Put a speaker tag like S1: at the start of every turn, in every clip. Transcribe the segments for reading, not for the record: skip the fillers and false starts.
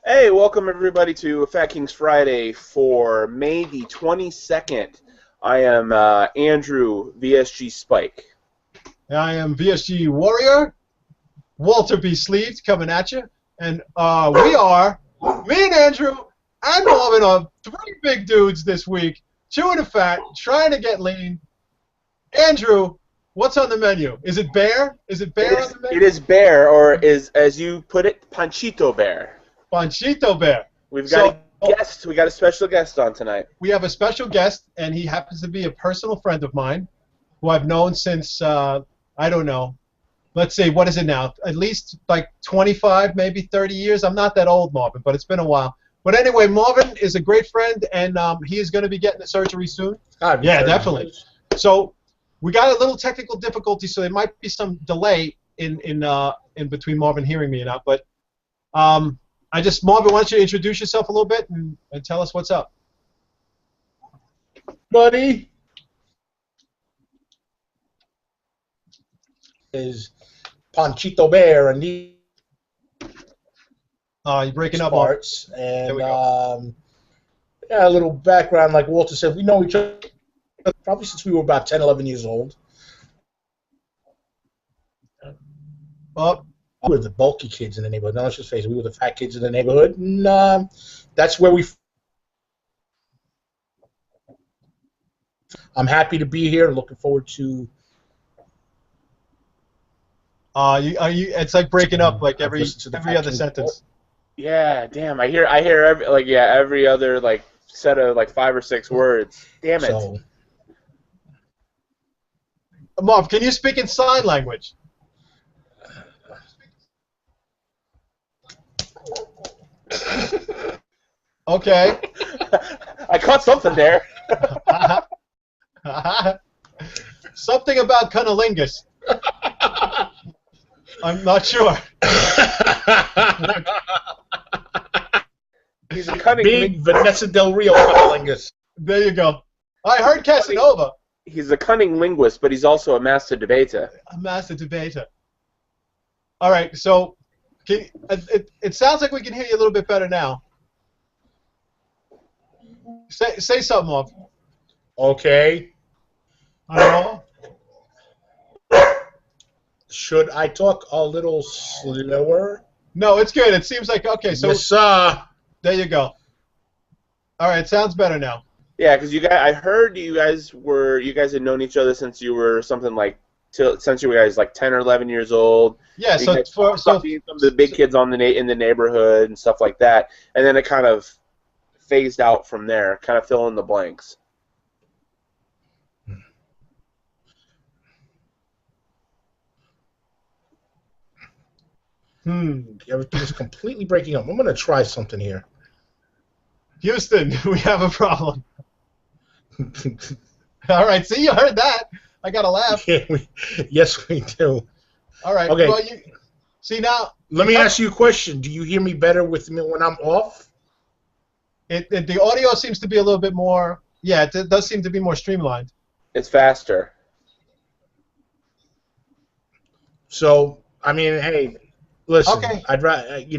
S1: Hey, welcome everybody to Fat Kings Friday for May the 22nd. I am Andrew VSG Spike.
S2: I am VSG Warrior, Walter B. Sleeved, coming at you. And we are, me and Andrew and Marvin are three big dudes this week, chewing the fat, trying to get lean. Andrew, what's on the menu? Is it bear? Is it bear on the menu?
S1: It is bear, or is, as you put it, Panchito bear.
S2: Panchito bear.
S1: We've got a guest. We got a special guest on tonight.
S2: We have a special guest, and he happens to be a personal friend of mine who I've known since, I don't know, let's see, what is it now? At least like 25, maybe 30 years. I'm not that old, Marvin, but it's been a while. But anyway, Marvin is a great friend, and he is going to be getting the surgery soon. Yeah, definitely. So we got a little technical difficulty, so there might be some delay in between Marvin hearing me and out. But Marvin, why don't you introduce yourself a little bit and tell us what's up?
S3: Buddy is Panchito Bear and these
S2: You're breaking up,
S3: parts. And yeah, a little background, like Walter said, we know each other probably since we were about 10, 11 years old. We were the bulky kids in the neighborhood. No, let's just face it, we were the fat kids in the neighborhood. And that's where I'm happy to be here. Looking forward to.
S2: It's like breaking up, like every other sentence.
S1: Yeah, damn. I hear every other set of 5 or 6 words. Damn it.
S3: So,
S2: Marv, can you speak in sign language? Okay.
S1: I caught something there.
S2: Something about cunnilingus. I'm not sure.
S1: He's a cunning
S3: big Vanessa Del Rio cunnilingus.
S2: There you go. I heard Casanova.
S1: He's a cunning linguist, but he's also a master debater.
S2: A master debater. All right, so it sounds like we can hear you a little bit better now. Say something, Marv.
S3: Okay. Should I talk a little slower?
S2: No, it's good. It seems like okay. So
S3: yes, sir.
S2: There you go. All right, sounds better now.
S1: Yeah, because I heard you guys had known each other since you were something since you were guys 10 or 11 years old.
S2: Yeah,
S1: so being some of the big kids in the neighborhood and stuff like that, and then it kind of phased out from there, kind of fill in the blanks.
S3: Everything is completely breaking up. I'm going to try something here.
S2: Houston, we have a problem. All right, see, you heard that. I got to laugh.
S3: Yeah, yes, we do.
S2: All right.
S3: Okay.
S2: Well, see now.
S3: Let me ask you a question. Do you hear me better with me when I'm off?
S2: The audio seems to be a little bit more. Yeah, it does seem to be more streamlined.
S1: It's faster.
S3: So, I mean, hey, listen.
S2: Okay.
S3: I'd rather,
S1: I'd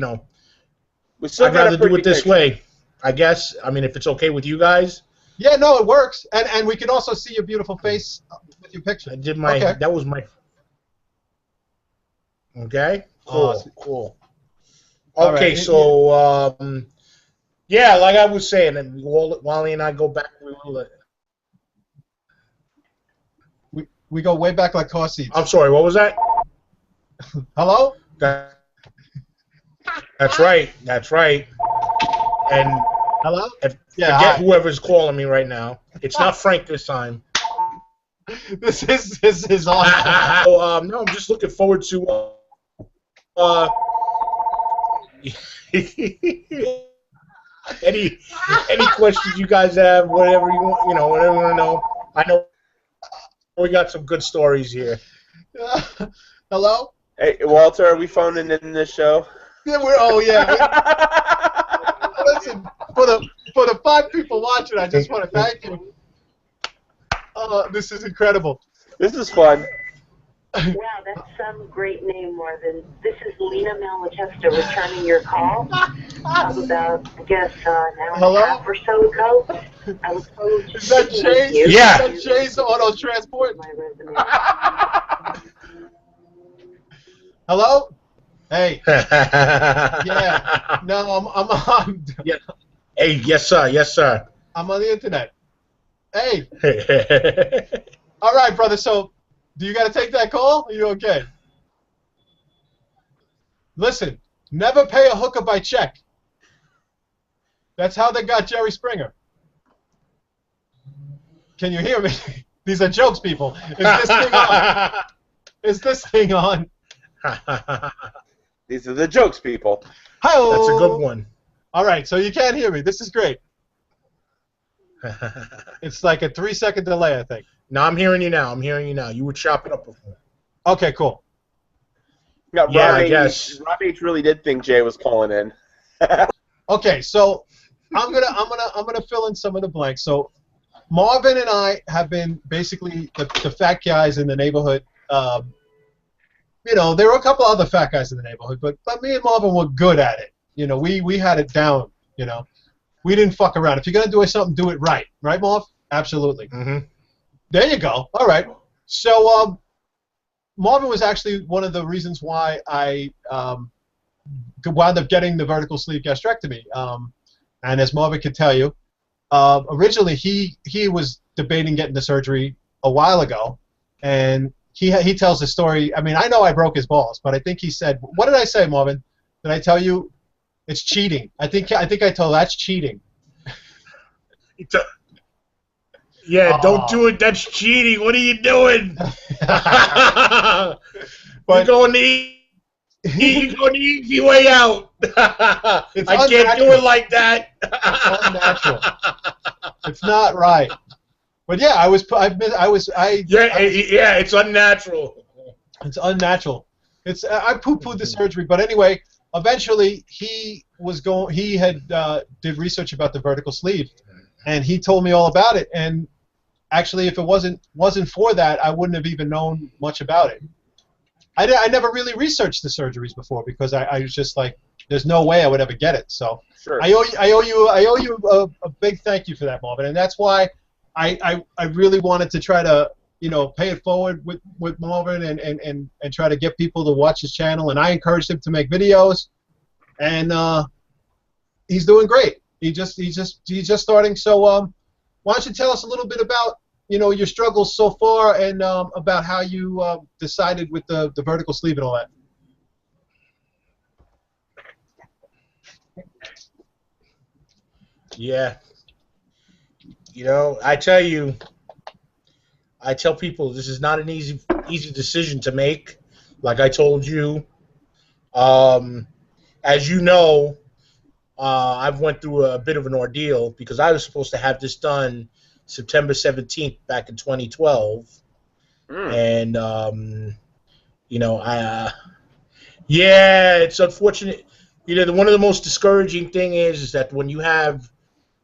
S3: rather do it this way. I guess. I mean, if it's okay with you guys.
S2: Yeah, no, it works, and we can also see your beautiful face with your picture.
S3: I did my.
S2: Okay.
S3: That was my. Okay. Cool. Cool. Okay,
S2: right.
S3: so yeah, like I was saying, and Wally and I go back.
S2: We go way back like car seats.
S3: I'm sorry. What was that?
S2: Hello.
S3: That's right. That's right. And
S2: hello.
S3: Yeah. Forget whoever's calling me right now. It's not Frank this time.
S2: This is awesome.
S3: So, no, I'm just looking forward to. Any questions you guys have, whatever you want, whatever you want to know. I know we got some good stories here.
S2: Hello?
S1: Hey, Walter, are we phoning in this show?
S2: Yeah, listen, for the 5 people watching, I just want to thank you. This is incredible.
S1: This is fun.
S4: Wow, that's some great name, Marvin. This is Lena Malachesta returning your call. about, I guess, an hour and
S2: Hello?
S4: a half or so ago. I look forward to
S2: Is that
S4: speaking with
S2: Jay's?
S4: you.
S3: Yeah.
S2: Is that Jay's auto transport?
S4: My resume.
S2: Hello? Hey. Yeah. No, I'm
S3: Yeah. Hey, yes, sir. Yes, sir.
S2: I'm on the internet. Hey. All right, brother. So, do you got to take that call? Are you okay? Listen, never pay a hooker by check. That's how they got Jerry Springer. Can you hear me? These are jokes, people. Is this thing on? Is this thing on?
S1: These are the jokes, people.
S2: Hi-oh.
S3: That's a good one.
S2: All right, so you can't hear me. This is great. It's like a 3-second delay, I think.
S3: No, I'm hearing you now. I'm hearing you now. You were chopping up before.
S2: Okay, cool.
S1: Yeah,
S3: Yeah,
S1: Rob
S3: I
S1: H,
S3: guess.
S1: Rob H really did think Jay was calling in.
S2: Okay, so I'm gonna fill in some of the blanks. So Marvin and I have been basically the fat guys in the neighborhood. You know, there were a couple other fat guys in the neighborhood, but me and Marvin were good at it. You know, we had it down. You know, we didn't fuck around. If you're gonna do something, do it right, right, Marv? Absolutely.
S3: Mm-hmm.
S2: There you go. All right. So Marvin was actually one of the reasons why I wound up getting the vertical sleeve gastrectomy. And as Marvin could tell you, originally he was debating getting the surgery a while ago, and he tells the story. I mean, I know I broke his balls, but I think he said, "What did I say, Marvin? Did I tell you it's cheating?" I think I told that's cheating.
S3: Yeah, don't do it. That's cheating. What are you doing?
S2: But
S3: you're going the easy way out. I can't do it like that.
S2: It's unnatural. It's not right. But yeah, I
S3: yeah, it's unnatural.
S2: It's unnatural. I poo-pooed the surgery, but anyway, eventually he had did research about the vertical sleeve, and he told me all about it. And actually, if it wasn't for that, I wouldn't have even known much about it. I never really researched the surgeries before because I was just like, there's no way I would ever get it. So
S1: Sure.
S2: I owe you a big thank you for that, Marvin, and that's why I really wanted to try to pay it forward with Marvin and try to get people to watch his channel, and I encouraged him to make videos, and he's doing great. He's just starting. So why don't you tell us a little bit about your struggles so far and about how you decided with the vertical sleeve and all that.
S3: Yeah. I tell people this is not an easy decision to make. Like I told you, as you know, I've went through a bit of an ordeal because I was supposed to have this done September 17th back in 2012, and yeah, it's unfortunate. One of the most discouraging thing is that when you have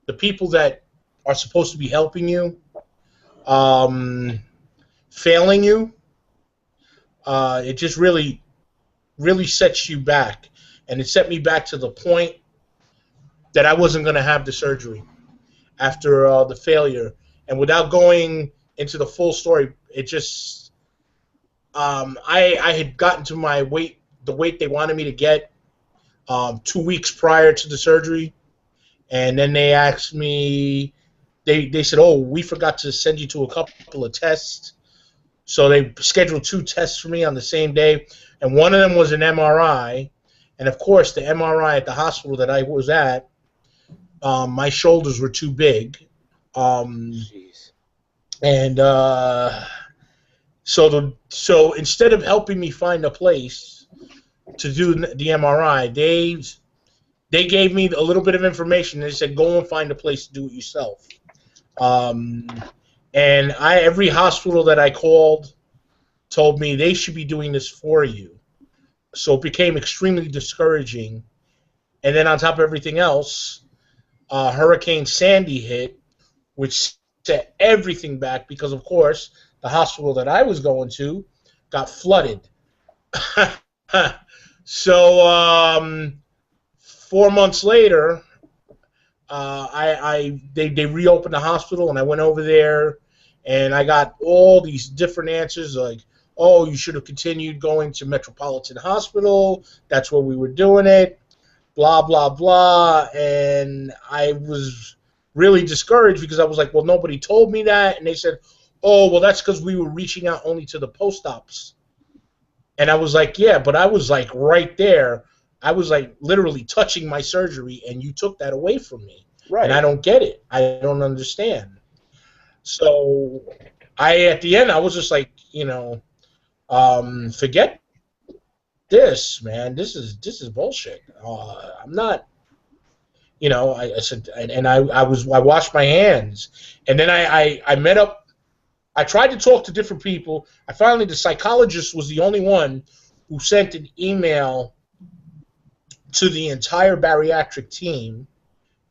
S3: the people that are supposed to be helping you failing you, it just really sets you back, and it set me back to the point that I wasn't going to have the surgery after the failure. And without going into the full story, it just I had gotten to my weight, the weight they wanted me to get 2 weeks prior to the surgery, and then they asked me, they said, oh, we forgot to send you to a couple of tests. So they scheduled 2 tests for me on the same day, and one of them was an MRI. And of course, the MRI at the hospital that I was at, my shoulders were too big.
S1: Jeez.
S3: And so instead of helping me find a place to do the MRI, they gave me a little bit of information. They said, go and find a place to do it yourself. And every hospital that I called told me they should be doing this for you. So it became extremely discouraging. And then on top of everything else, Hurricane Sandy hit, which set everything back because, of course, the hospital that I was going to got flooded. So 4 months later, they reopened the hospital, and I went over there, and I got all these different answers like, oh, you should have continued going to Metropolitan Hospital. That's where we were doing it. Blah, blah, blah. And I was really discouraged because I was like, well, nobody told me that. And they said, oh, well, that's because we were reaching out only to the post-ops. And I was like, yeah, but I was like right there. I was like literally touching my surgery, and you took that away from me.
S1: Right.
S3: And I don't get it. I don't understand. So at the end, I was just like, forget this, man. This is bullshit. I'm not, I said, and I washed my hands, and then I met up. I tried to talk to different people. The psychologist was the only one who sent an email to the entire bariatric team,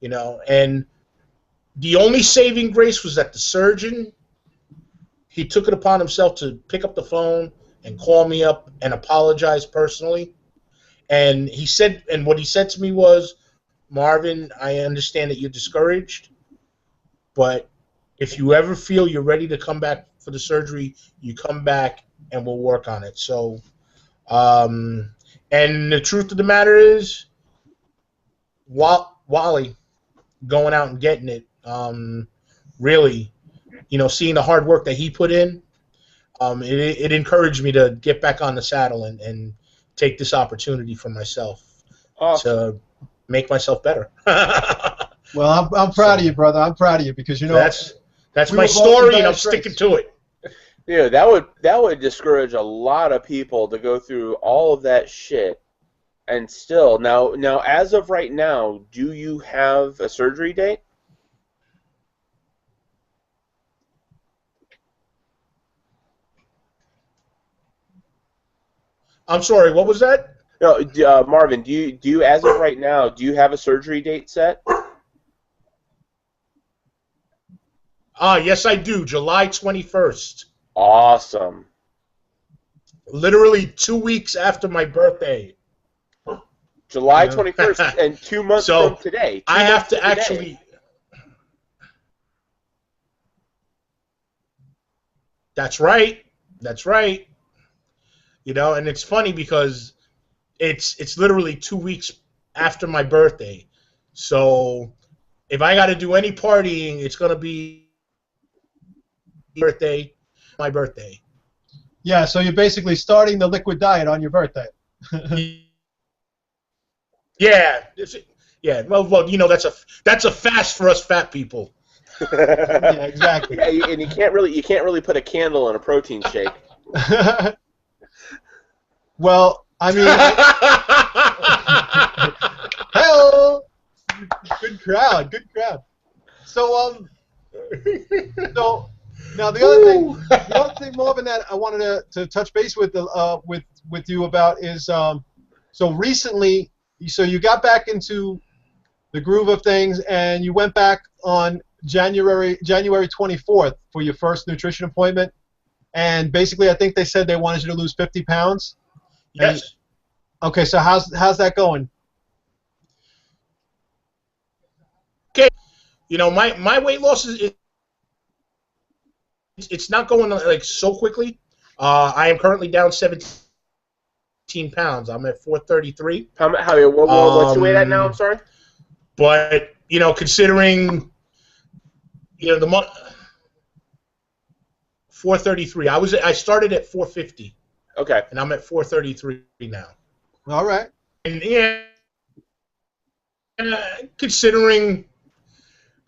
S3: and the only saving grace was that the surgeon, he took it upon himself to pick up the phone and call me up and apologize personally. And what he said to me was, Marvin, I understand that you're discouraged, but if you ever feel you're ready to come back for the surgery, you come back and we'll work on it. So, and the truth of the matter is, Wally going out and getting it, really, seeing the hard work that he put in, it encouraged me to get back on the saddle and take this opportunity for myself to make myself better.
S2: Well, I'm proud of you, brother. I'm proud of you because
S3: that's my story, and I'm sticking to it.
S1: Yeah, that would discourage a lot of people to go through all of that shit, and still now as of right now, do you have a surgery date?
S3: I'm sorry, what was that?
S1: No, Marvin, do you as of right now, do you have a surgery date set?
S3: Yes, I do. July 21st.
S1: Awesome.
S3: Literally 2 weeks after my birthday.
S1: July 21st, and 2 months from today.
S3: I have to actually. That's right. That's right. And it's funny because it's literally 2 weeks after my birthday. So if I got to do any partying, it's going to be my birthday.
S2: Yeah, so you're basically starting the liquid diet on your birthday.
S3: Yeah. Well, that's a fast for us fat people.
S2: Yeah, exactly.
S1: Yeah, and you can't really put a candle in a protein shake.
S2: Well, I mean, hello, good crowd. So now the other thing, Marvin, that I wanted to touch base with you about is so recently, so you got back into the groove of things, and you went back on January 24th for your first nutrition appointment, and basically I think they said they wanted you to lose 50 pounds.
S3: Yes.
S2: Okay, so how's that going?
S3: Okay, my weight loss it's not going like so quickly. I am currently down 17 pounds. I'm at 433.
S1: What's your weight at now? I'm sorry.
S3: But considering the month 433, I started at 450.
S1: Okay.
S3: And I'm at 433 now.
S2: All right.
S3: And considering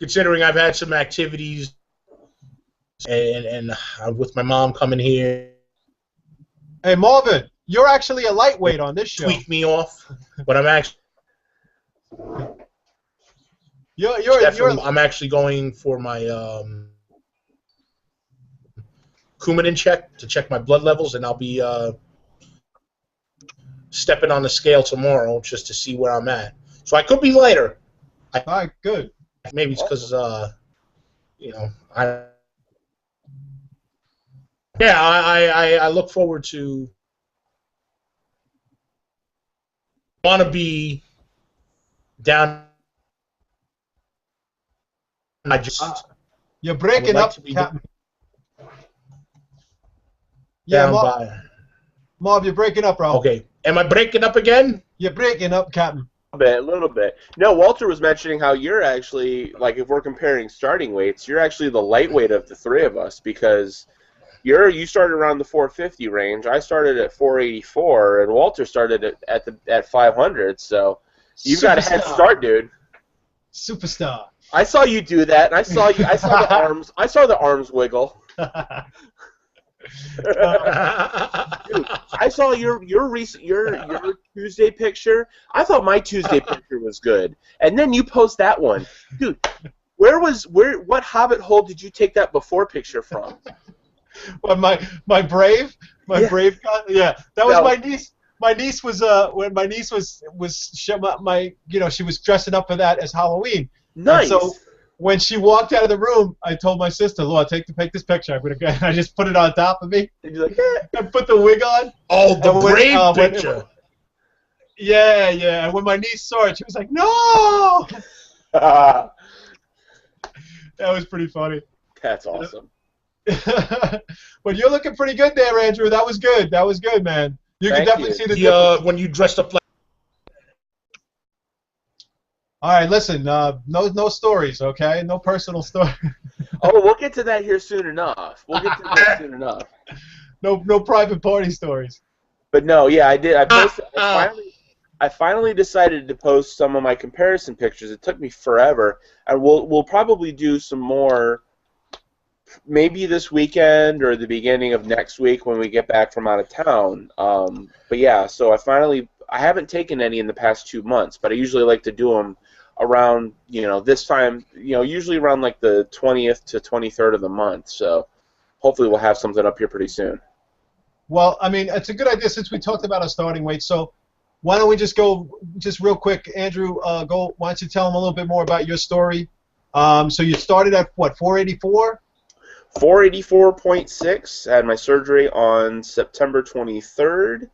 S3: I've had some activities and with my mom coming here.
S2: Hey Marvin, you're actually a lightweight on this show.
S3: Tweak me off, but I'm actually. I'm actually going for my Coumadin check to check my blood levels, and I'll be stepping on the scale tomorrow just to see where I'm at. So I could be lighter.
S2: All right, good.
S3: Maybe it's because I look forward to want to be down. I just
S2: You're
S3: I would
S2: breaking
S3: like
S2: up,
S3: to be
S2: Captain. Yeah,
S3: down
S2: Marv,
S3: by.
S2: Marv, you're breaking up, bro.
S3: Okay, am I breaking up again?
S2: You're breaking up, Captain.
S1: A little bit. No, Walter was mentioning how you're actually, like, if we're comparing starting weights, you're actually the lightweight of the three of us because you started around the 450 range. I started at 484, and Walter started at 500. So you've got a head
S2: Superstar.
S1: start, dude.
S2: Superstar.
S1: I saw you do that, and I saw you. I saw the arms. I saw the arms wiggle. Dude, I saw your Tuesday picture. I thought my Tuesday picture was good, and then you post that one, dude. What hobbit hole did you take that before picture from?
S2: Well, my brave,
S1: Yeah.
S2: brave. Yeah, that was
S1: No.
S2: my niece. My niece was when my niece was she was dressing up for that as Halloween.
S1: Nice.
S2: And so when she walked out of the room, I told my sister, "Laura, take this picture. I'm gonna go." I just put it on top of me
S1: And you're like, eh.
S2: and put the wig on.
S3: Oh, the
S2: And when-
S3: brave
S2: when-
S3: picture.
S2: Yeah. And when my niece saw it, she was like, "No!" That was pretty funny.
S1: That's awesome.
S2: But you're looking pretty good there, Andrew. That was good. That was good, man. You can
S1: Thank
S2: definitely
S1: you.
S2: see the difference.
S3: When you dressed up like.
S2: All right, listen. No stories, okay? No personal story.
S1: Oh, we'll get to that here soon enough.
S2: No private party stories.
S1: But no, yeah, I did. I finally decided to post some of my comparison pictures. It took me forever, and we'll probably do some more, maybe this weekend or the beginning of next week when we get back from out of town. But yeah, so I haven't taken any in the past 2 months, but I usually like to do them around this time, usually around like the 20th to 23rd of the month. So hopefully we'll have something up here pretty soon.
S2: Well, I mean, it's a good idea since we talked about our starting weight. So why don't we just go real quick, Andrew? Why don't you tell them a little bit more about your story? So you started at what, 484?
S1: 484.6. I had my surgery on September 23rd.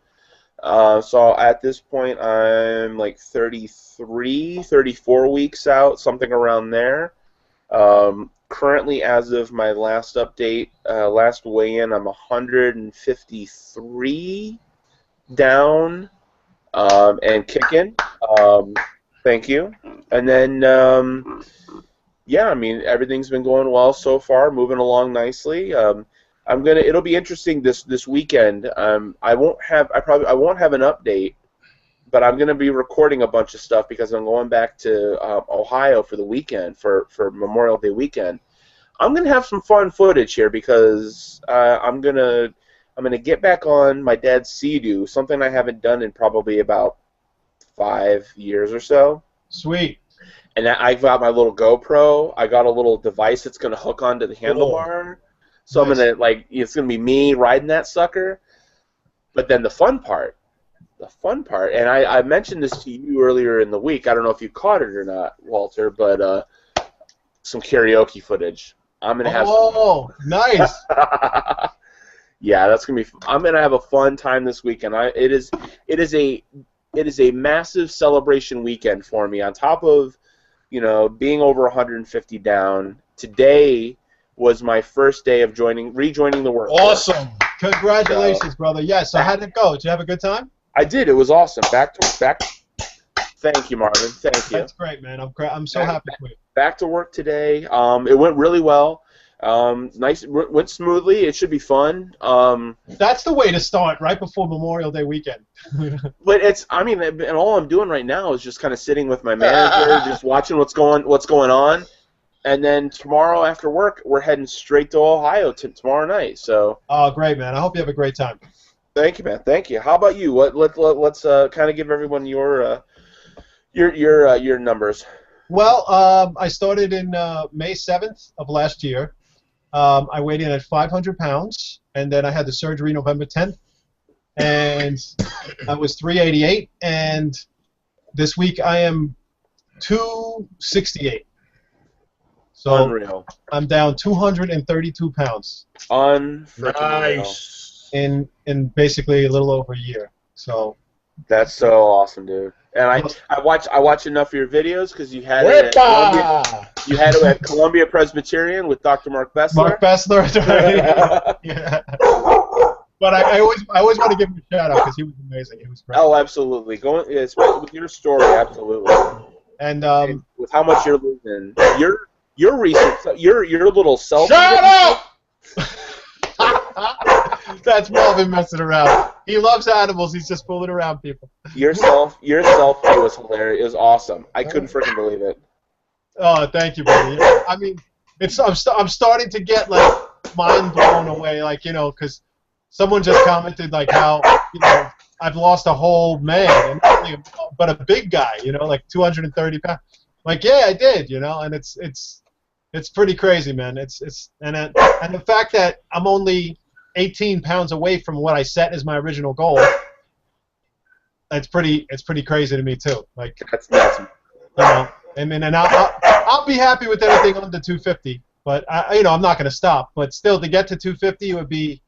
S1: So at this point, I'm like 33, 34 weeks out, something around there. Currently, as of my last update, last weigh-in, I'm 153 down and kicking. Thank you. And then, yeah, I mean, everything's been going well so far, moving along nicely. It'll be interesting this weekend. I won't have an update, but I'm gonna be recording a bunch of stuff because I'm going back to Ohio for the weekend for Memorial Day weekend. I'm gonna have some fun footage here because I'm gonna get back on my dad's Sea-Doo, something I haven't done in probably about 5 years or so.
S2: Sweet.
S1: And I've got my little GoPro. I got a little device that's gonna hook onto the handlebar. So
S2: Nice.
S1: it's gonna be me riding that sucker. But then the fun part, and I mentioned this to you earlier in the week. I don't know if you caught it or not, Walter, but some karaoke footage. I'm gonna have.
S2: Oh, nice.
S1: Yeah, that's gonna be. I'm gonna have a fun time this weekend. It is a massive celebration weekend for me. On top of, being over 150 down, today was my first day of rejoining the workforce.
S3: Awesome.
S2: Congratulations, brother. Yeah, so how did it go? Did you have a good time?
S1: I did. It was awesome. Back. Thank you, Marvin. Thank you.
S2: That's great, man. I'm so happy for you.
S1: Back to work today. It went really well. Nice. Went smoothly. It should be fun.
S2: That's the way to start, right before Memorial Day weekend.
S1: But and all I'm doing right now is just kind of sitting with my manager, just watching what's going on. And then tomorrow after work, we're heading straight to Ohio tomorrow night. So.
S2: Oh, great, man. I hope you have a great time.
S1: Thank you, man. Thank you. How about you? Let's kind of give everyone your numbers.
S2: Well, I started in May 7th of last year. I weighed in at 500 pounds, and then I had the surgery November 10th, and I was 388, and this week I am 268. So
S1: Unreal.
S2: I'm down 232 pounds.
S3: Nice.
S2: In basically a little over a year. So
S1: That's so awesome, dude. And I watch enough of your videos because you had it at Columbia. You had it at Columbia Presbyterian with Dr. Mark Bessler.
S2: Mark Bessler, right? Yeah. But I always want to give him a shout out because he was amazing. It was great.
S1: Oh, absolutely. With your story, absolutely.
S2: And
S1: with how much you're losing, your research, your little self.
S3: Shut up!
S2: That's Marvin messing around. He loves animals. He's just fooling around people.
S1: Your selfie was hilarious. It was awesome. I couldn't freaking believe it.
S2: Oh, thank you, buddy. Yeah, I mean, I'm starting to get like mind blown away, like because someone just commented like how I've lost a whole man, but a big guy, like 230 pounds. Like yeah, I did, and it's pretty crazy, man. And the fact that I'm only 18 pounds away from what I set as my original goal. It's pretty crazy to me too. Like
S1: that's nuts.
S2: And I'll be happy with anything under 250, but I'm not going to stop. But still, to get to 250 would be,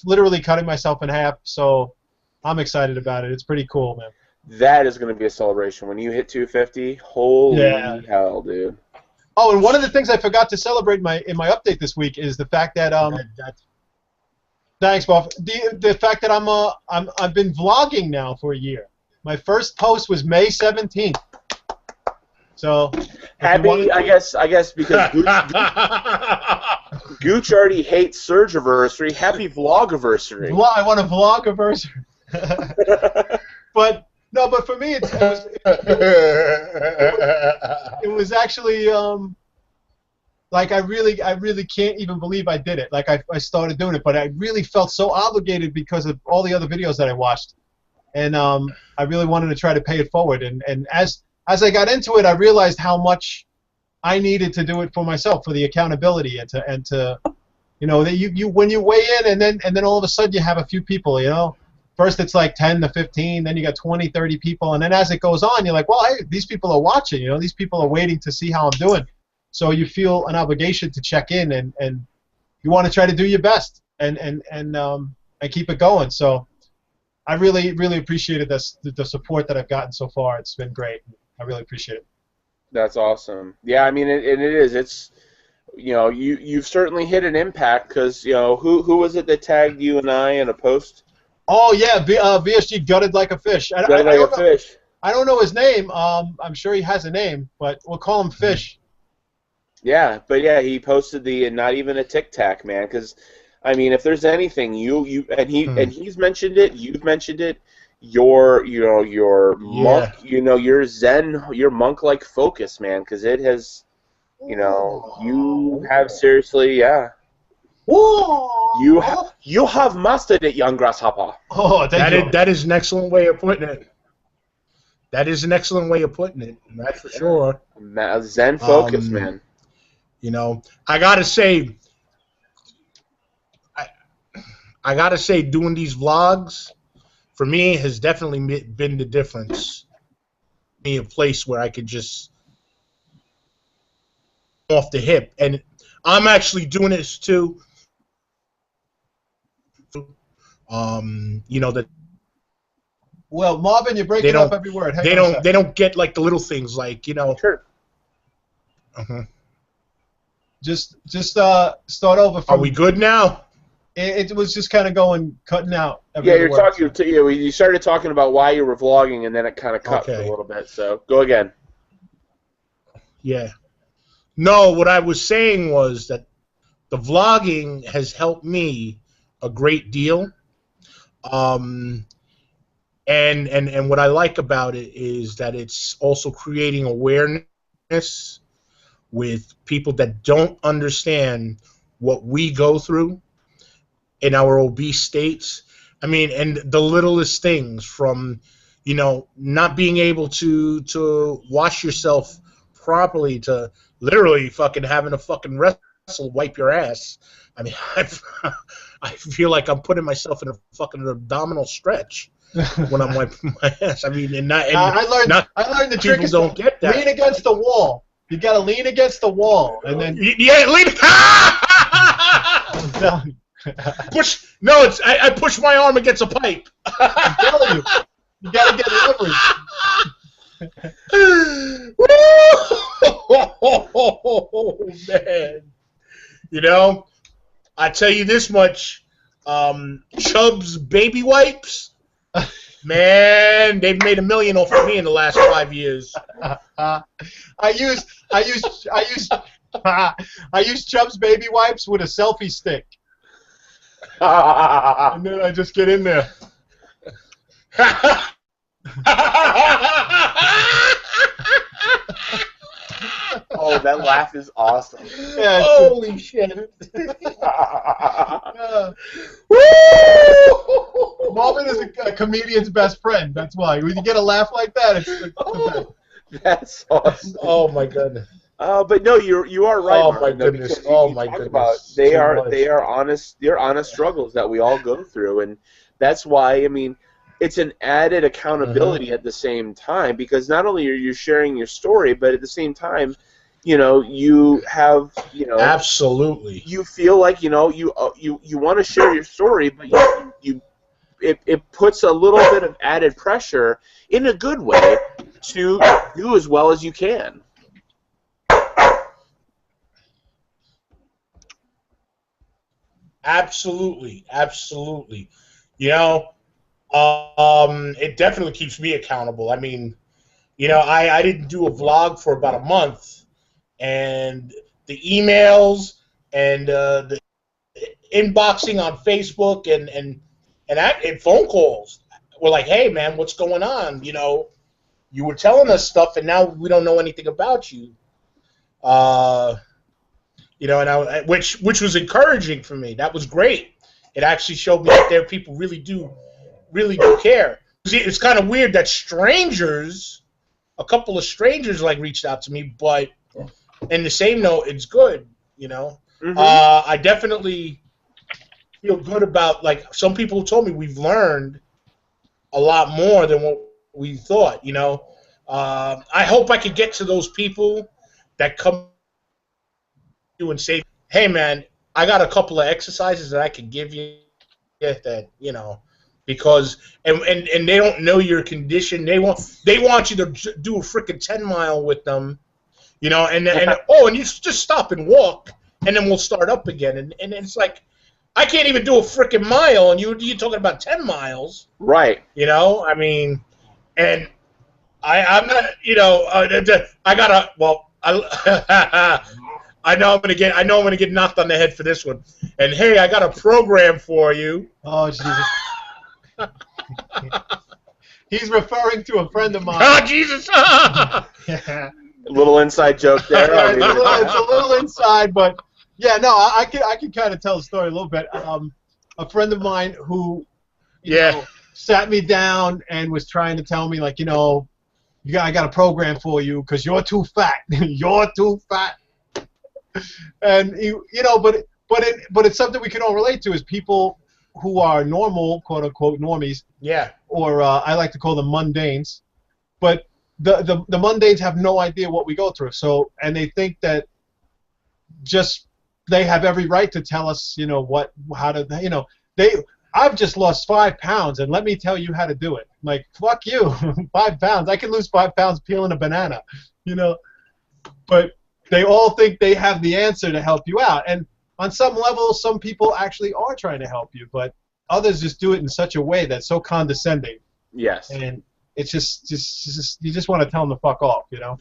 S2: literally cutting myself in half. So I'm excited about it. It's pretty cool, man.
S1: That is going to be a celebration when you hit 250. Holy hell, dude!
S2: Oh, and one of the things I forgot to celebrate in my update this week is the fact that thanks, Bob. The fact that I've been vlogging now for a year. My first post was May 17th. So
S1: happy, I guess because Gooch already hates Surgiversary. Happy Vlogiversary.
S2: I want a Vlogiversary. But for me, it was actually like I really can't even believe I did it. Like I started doing it, but I really felt so obligated because of all the other videos that I watched, and I really wanted to try to pay it forward. And as I got into it, I realized how much I needed to do it for myself, for the accountability, and to that you when you weigh in, and then all of a sudden you have a few people, First it's like 10 to 15, then you got 20, 30 people, and then as it goes on, you're like, well, hey, these people are watching, these people are waiting to see how I'm doing. So you feel an obligation to check in, and you want to try to do your best and keep it going. So I really, really appreciated the support that I've gotten so far. It's been great. I really appreciate it.
S1: That's awesome. Yeah, I mean, it is. It's, you've certainly hit an impact because, who was it that tagged you and I in a post?
S2: Oh yeah, VSG gutted like a fish.
S1: I don't
S2: know his name. I'm sure he has a name, but we'll call him Fish.
S1: Yeah, but yeah, he posted the not even a Tic Tac, man. Because I mean, if there's anything and he's mentioned it, you've mentioned it. Your monk, your Zen, your monk-like focus, man. Because it has, you have seriously, yeah.
S2: Whoa!
S1: You have mastered it, young grasshopper.
S2: Oh,
S3: that is an excellent way of putting it. That is an excellent way of putting it. That's for sure.
S1: Zen focus, man.
S3: I gotta say, doing these vlogs for me has definitely been the difference. Being a place where I could just off the hip, and I'm actually doing this too. That.
S2: Well, Marvin, you're breaking up every word.
S3: They don't get like the little things, like
S1: Sure.
S2: Just start over.
S3: Are we good now?
S2: It was just kind of cutting out.
S1: You started talking about why you were vlogging, and then it kind of cut for a little bit. So go again.
S3: Yeah. No, what I was saying was that the vlogging has helped me a great deal. And what I like about it is that it's also creating awareness with people that don't understand what we go through in our obese states. I mean, and the littlest things from, not being able to wash yourself properly to literally fucking having a fucking wrestle wipe your ass. I mean, I feel like I'm putting myself in a fucking abdominal stretch when I'm wiping my ass. I mean,
S2: I learned the trick is
S3: don't get that.
S2: Lean against the wall. You gotta lean against the wall, and then
S3: lean.
S2: I'm telling you.
S3: Push. No, I push my arm against a pipe.
S2: I'm telling you. You gotta get leverage.
S3: Oh, man. You know, I tell you this much, Chubb's baby wipes, man, they've made $1 million off of me in the last 5 years.
S2: I use Chubb's baby wipes with a selfie stick, and then I just get in there.
S1: Oh, that laugh is awesome.
S2: Yeah,
S3: Holy shit.
S2: Marvin is a comedian's best friend. That's why. When you get a laugh like that, it's the best.
S1: That's awesome.
S3: Oh my goodness.
S1: But no, you are right.
S3: Oh,
S1: Martin,
S3: my goodness.
S1: because
S3: Oh,
S1: you
S3: my
S1: talk
S3: goodness.
S1: about
S3: Too
S1: they
S3: much.
S1: are honest. They're honest struggles that we all go through, and that's why I mean it's an added accountability at the same time, because not only are you sharing your story, but at the same time, you have
S3: Absolutely.
S1: you feel like you want to share your story, but it puts a little bit of added pressure in a good way to do as well as you can.
S3: Absolutely. Absolutely. It definitely keeps me accountable. I mean, I didn't do a vlog for about a month, and the emails and the inboxing on Facebook and phone calls were like, hey, man, what's going on? You were telling us stuff, and now we don't know anything about you. Which was encouraging for me. That was great. It actually showed me that there are people really do care. It's kind of weird that a couple of strangers reached out to me, but in the same note, it's good.
S1: Mm-hmm.
S3: I definitely feel good about some people told me we've learned a lot more than what we thought. I hope I could get to those people that come to you and say, hey, man, I got a couple of exercises that I can give you that, because and they don't know your condition. They want you to do a freaking 10-mile with them, and you just stop and walk, and then we'll start up again. And it's like, I can't even do a freaking mile, and you're talking about 10 miles.
S1: Right.
S3: I mean, and I'm not, I gotta, well, I know I'm gonna get knocked on the head for this one. And hey, I got a program for you.
S2: Oh, Jesus. He's referring to a friend of mine.
S3: Oh, Jesus!
S2: Yeah.
S1: A little inside joke there.
S2: Yeah, it's a little inside, but yeah, no, I can kind of tell the story a little bit. A friend of mine who, sat me down and was trying to tell me I got a program for you because you're too fat. You're too fat. And but it's something we can all relate to, is people who are normal, quote unquote normies.
S3: Yeah.
S2: Or I like to call them mundanes, but the mundanes have no idea what we go through. So, and they think that they have every right to tell us, I've just lost 5 pounds, and let me tell you how to do it. Like, fuck you, 5 pounds. I can lose 5 pounds peeling a banana, But they all think they have the answer to help you out. And on some level, some people actually are trying to help you, but others just do it in such a way that's so condescending.
S1: Yes.
S2: And it's just you just want to tell them to fuck off,
S3: Yeah.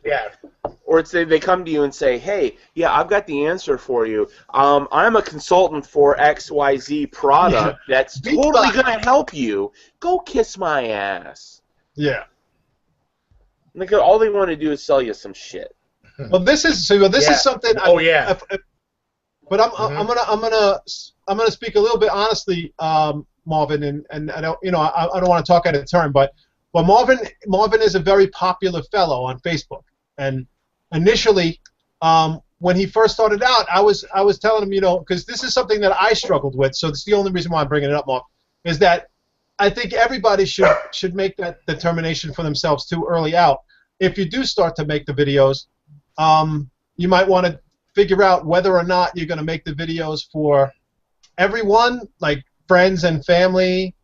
S1: Or they come to you and say, hey, yeah, I've got the answer for you. I'm a consultant for XYZ product that's totally going to help you. Go kiss my ass.
S2: Yeah.
S1: All they want to do is sell you some shit.
S2: Well, this is something.
S3: Oh, yeah.
S2: But I'm gonna speak a little bit honestly, Marvin, and I don't want to talk out of turn, but Marvin is a very popular fellow on Facebook, and initially, when he first started out, I was telling him, because this is something that I struggled with, so it's the only reason why I'm bringing it up, Marv, is that I think everybody should make that determination for themselves too early out. If you do start to make the videos, you might want to figure out whether or not you're going to make the videos for everyone, like friends and family,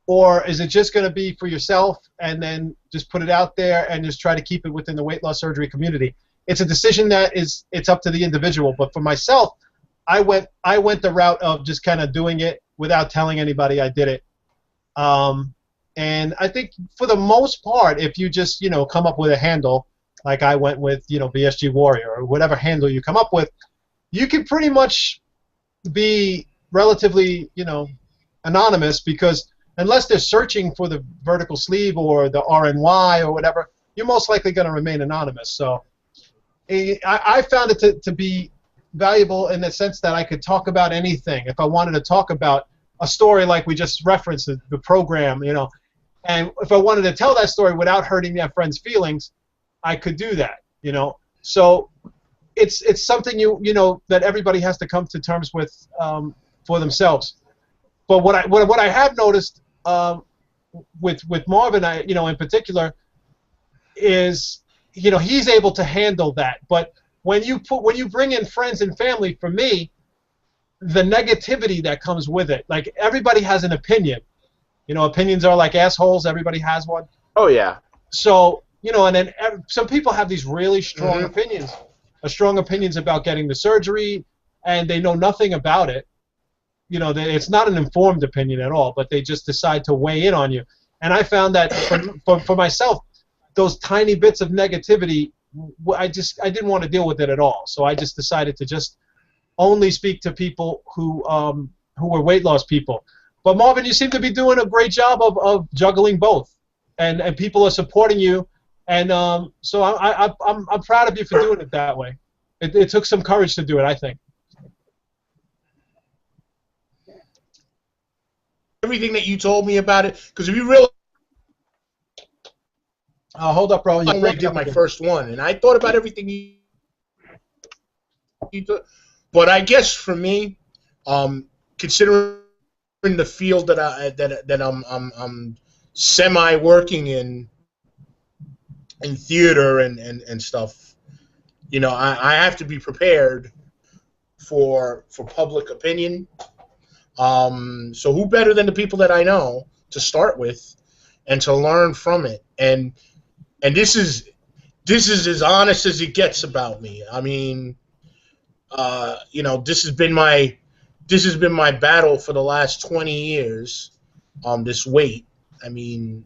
S2: or is it just going to be for yourself and then just put it out there and just try to keep it within the weight loss surgery community? It's a decision that it's up to the individual. But for myself, I went the route of just kind of doing it without telling anybody I did it. And I think for the most part, if you just come up with a handle, like I went with VSG Warrior or whatever handle you come up with, you can pretty much be relatively anonymous, because unless they're searching for the vertical sleeve or the RNY or whatever, you're most likely going to remain anonymous. So I found it to be valuable in the sense that I could talk about anything. If I wanted to talk about a story like we just referenced, the program, and if I wanted to tell that story without hurting that friend's feelings, I could do that, So it's something that everybody has to come to terms with for themselves. But what I have noticed with Marvin, in particular, is he's able to handle that. But when you bring in friends and family, for me, the negativity that comes with it, like everybody has an opinion. Opinions are like assholes. Everybody has one.
S1: Oh yeah.
S2: So and then some people have these really strong opinions, strong opinions about getting the surgery, and they know nothing about it. It's not an informed opinion at all, but they just decide to weigh in on you. And I found that for myself, those tiny bits of negativity, I didn't want to deal with it at all. So I just decided to just only speak to people who were weight loss people. But Marvin, you seem to be doing a great job of juggling both, and people are supporting you, and so I'm proud of you for doing it that way. It took some courage to do it, I think.
S3: Everything that you told me about it, because if you really
S2: hold up, bro.
S3: I already did my first one, and I thought about everything you did. But I guess for me, considering the field that I'm semi working in theater and stuff, I have to be prepared for public opinion. So who better than the people that I know to start with and to learn from it? And this is as honest as it gets about me. I mean, this has been my battle for the last 20 years. This weight. I mean,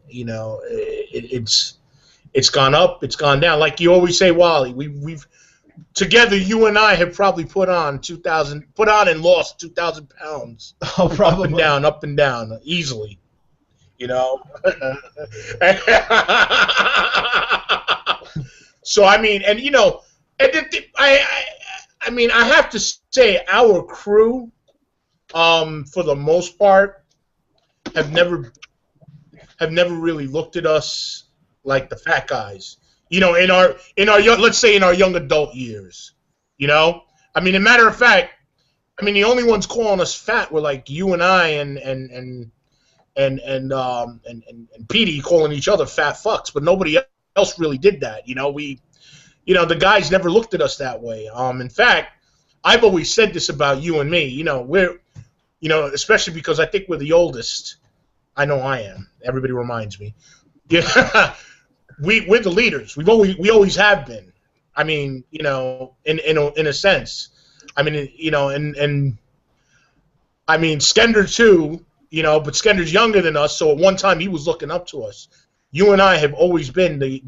S3: it's gone up, it's gone down. Like you always say, Wally, we've together, you and I have probably put on and lost 2,000 pounds.
S2: Oh, probably.
S3: Up and down, easily. So I mean, and I mean, I have to say, our crew, for the most part, have never really looked at us like the fat guys. In our young, let's say in our young adult years, I mean, a matter of fact, I mean, the only ones calling us fat were like you and I and Petey calling each other fat fucks, but nobody else really did that. The guys never looked at us that way. In fact, I've always said this about you and me. We're, especially because I think we're the oldest. I know I am. Everybody reminds me. Yeah. We're the leaders. We always have been. I mean, in a sense. I mean, and I mean, Skender too, but Skender's younger than us, so at one time he was looking up to us. You and I have always been the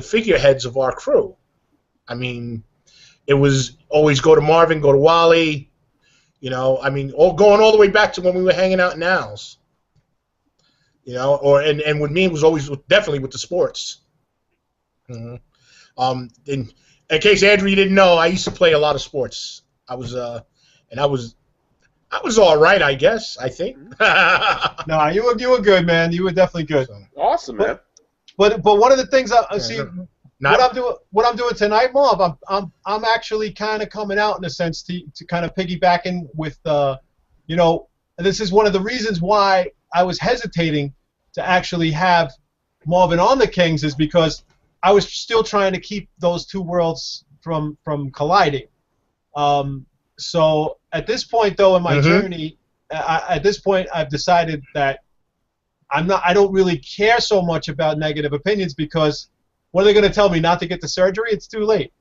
S3: figureheads of our crew. I mean, it was always go to Marvin, go to Wally, I mean, going all the way back to when we were hanging out in Al's. And with me, it was always definitely with the sports. In case Andrew, you didn't know, I used to play a lot of sports. I was all right, I guess. I think.
S2: No, you were good, man. You were definitely good.
S1: Awesome, man.
S2: But one of the things I see, what I'm doing tonight, Marv, I'm actually kind of coming out in a sense to kind of piggybacking with this is one of the reasons why I was hesitating to actually have Marvin on the Kings, is because I was still trying to keep those two worlds from colliding. So at this point, though, in my journey, at this point, I've decided that I don't really care so much about negative opinions because what are they going to tell me? Not to get the surgery? It's too late.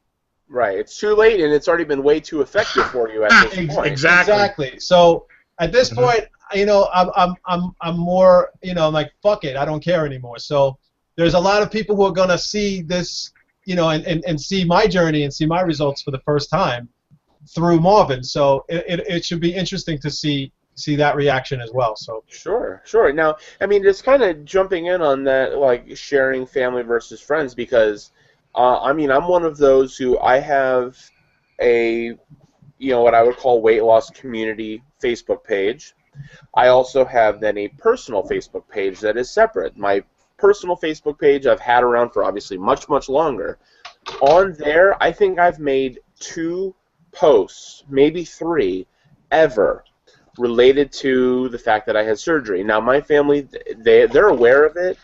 S1: Right. It's too late, and it's already been way too effective for you at this point.
S2: Exactly. So at this point, I'm more, like, fuck it, I don't care anymore. So there's a lot of people who are gonna see this, and see my journey and see my results for the first time through Marvin. So it should be interesting to see that reaction as well. So
S1: Sure. Now, I mean, just kind of jumping in on that, like sharing family versus friends, because I mean, I'm one of those who I have a, what I would call weight loss community Facebook page. I also have then a personal Facebook page that is separate. My personal Facebook page I've had around for obviously much, much longer. On there, I think I've made 2 posts, maybe 3, ever, related to the fact that I had surgery. Now, my family, they're aware of it.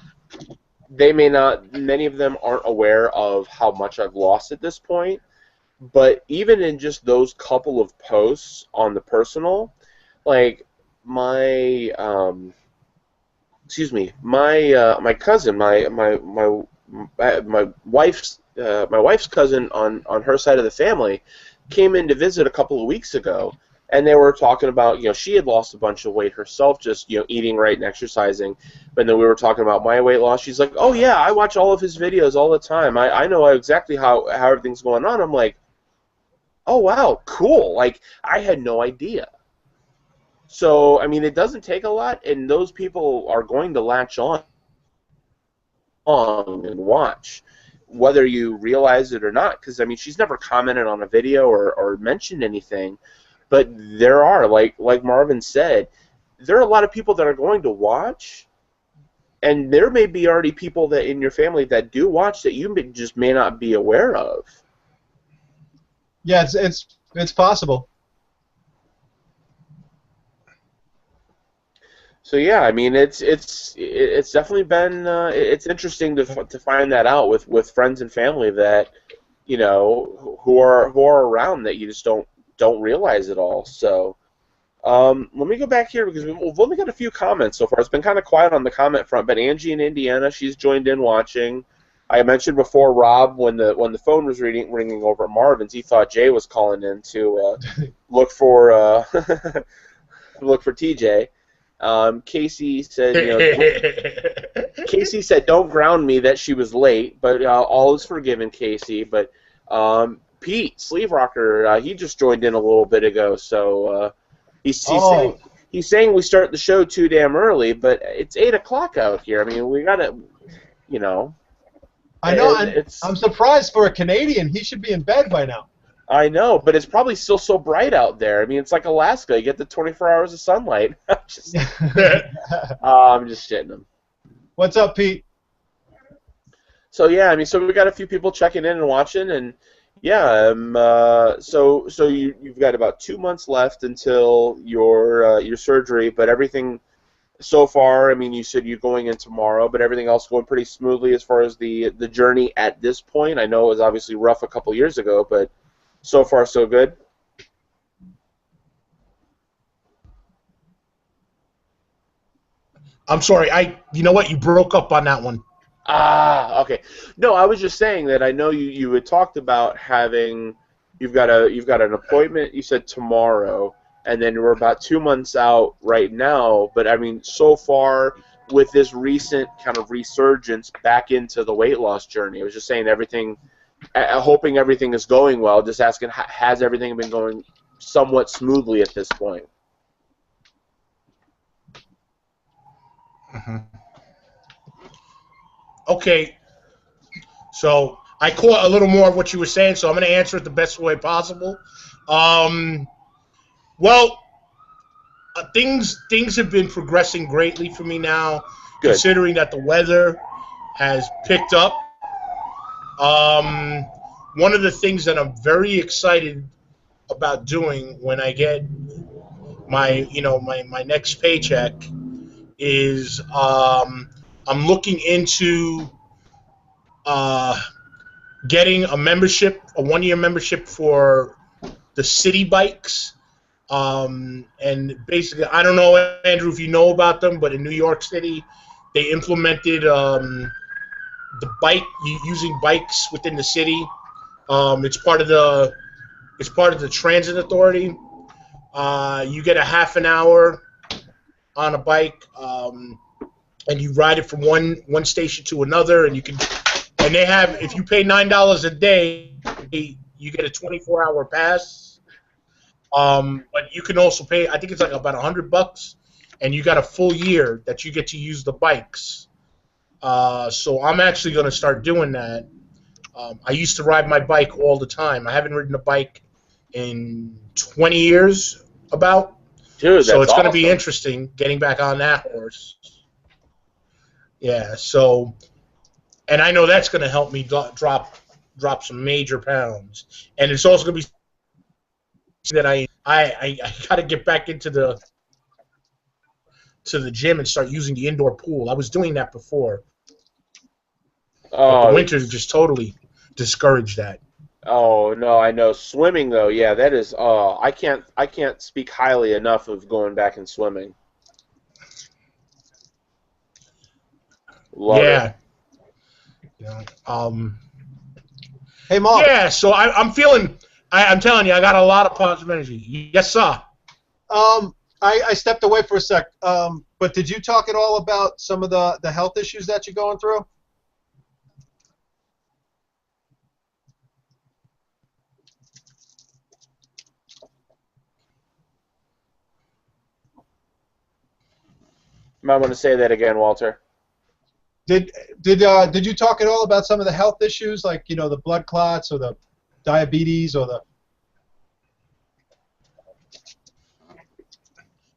S1: They may not, many of them aren't aware of how much I've lost at this point. But even in just those couple of posts on the personal, like my my cousin, my wife's cousin on her side of the family came in to visit a couple of weeks ago, and they were talking about, she had lost a bunch of weight herself, just eating right and exercising. But then we were talking about my weight loss. She's like, "Oh yeah, I watch all of his videos all the time. I know exactly how everything's going on." I'm like, "Oh wow, cool!" Like, I had no idea. So I mean, it doesn't take a lot, and those people are going to latch on and watch, whether you realize it or not. Because I mean, she's never commented on a video or mentioned anything, but there are, like Marvin said, there are a lot of people that are going to watch, and there may be already people that in your family that do watch that you just may not be aware of.
S2: yeah, it's possible.
S1: So yeah, I mean, it's definitely been it's interesting to find that out with friends and family that who are around that you just don't realize it all. So let me go back here because we've only got a few comments so far. It's been kind of quiet on the comment front, but Angie in Indiana, she's joined in watching. I mentioned before, Rob, when the phone was ringing over at Marvin's, he thought Jay was calling in to look for look for TJ. Casey said, Casey said, "Don't ground me that she was late, but all is forgiven, Casey." But Pete Sleeve Rocker, he just joined in a little bit ago, so he's saying we start the show too damn early, but it's 8 o'clock out here. I mean, we gotta,
S2: I know. I'm surprised for a Canadian. He should be in bed by now.
S1: I know, but it's probably still so bright out there. I mean, it's like Alaska. You get the 24 hours of sunlight. I'm just shitting him.
S2: What's up, Pete?
S1: So yeah, I mean, so we got a few people checking in and watching, and yeah, so you've got about 2 months left until your surgery, but everything so far, I mean, you said you're going in tomorrow, but everything else going pretty smoothly as far as the journey at this point. I know it was obviously rough a couple years ago, but so far, so good.
S3: I'm sorry. You know what? You broke up on that one.
S1: Ah, okay. No, I was just saying that I know you had talked about you've got an appointment. You said tomorrow, and then we're about 2 months out right now. But I mean, so far with this recent kind of resurgence back into the weight loss journey, I was just saying everything. Hoping everything is going well. Just asking, has everything been going somewhat smoothly at this point?
S3: Mm-hmm. Okay, so I caught a little more of what you were saying, so I'm going to answer it the best way possible. Things have been progressing greatly for me now,
S1: Good.
S3: Considering that the weather has picked up. One of the things that I'm very excited about doing when I get my next paycheck is I'm looking into getting a 1-year membership for the city bikes. And basically, I don't know, Andrew, if you know about them, but in New York City, they implemented the bike using bikes within the city. It's part of the transit authority. You get a half an hour on a bike, and you ride it from one station to another, and they have, if you pay $9 a day, you get a 24-hour pass. But you can also pay, I think it's like about $100, and you got a full year that you get to use the bikes. So I'm actually going to start doing that. I used to ride my bike all the time. I haven't ridden a bike in 20 years, about.
S1: Dude,
S3: So
S1: that's
S3: it's going to be
S1: awesome.
S3: interesting getting back on that horse. Yeah. So, and I know that's going to help me drop some major pounds, and it's also going to be that I got to get back into the gym and start using the indoor pool. I was doing that before, but the
S1: Oh,
S3: winter just totally discouraged that.
S1: oh no, I know. Swimming though, yeah, that is. Oh, I can't speak highly enough of going back and swimming. Love it.
S3: Yeah. You know,
S2: Hey, Mark.
S3: yeah. So I'm feeling. I'm telling you, I got a lot of positive energy. Yes, sir.
S2: I stepped away for a sec. But did you talk at all about some of the health issues that you're going through?
S1: Might want to say that again, Walter.
S2: Did you talk at all about some of the health issues, like the blood clots or the diabetes or the?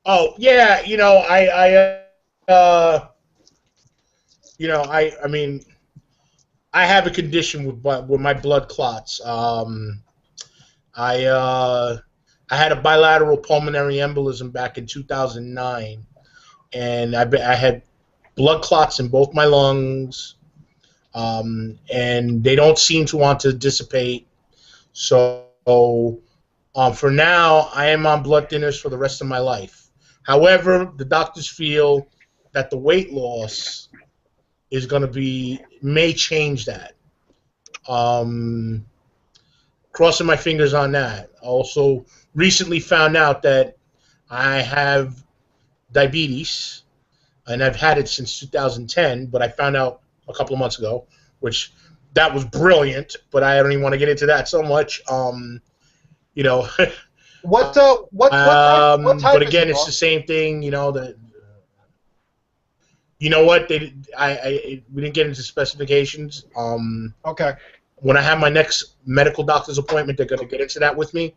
S3: Oh yeah, I mean, I have a condition with my blood clots. I had a bilateral pulmonary embolism back in 2009, and I had blood clots in both my lungs, and they don't seem to want to dissipate. So for now, I am on blood thinners for the rest of my life. However, the doctors feel that the weight loss is going to may change that. Crossing my fingers on that. Also, recently found out that I have diabetes, and I've had it since 2010, but I found out a couple of months ago, which that was brilliant, but I don't even want to get into that so much. You know,
S2: What type
S3: but
S2: is
S3: again,
S2: it,
S3: it's
S2: Mark?
S3: the same thing. You know what? We didn't get into specifications.
S2: Okay.
S3: When I have my next medical doctor's appointment, they're going to get into that with me.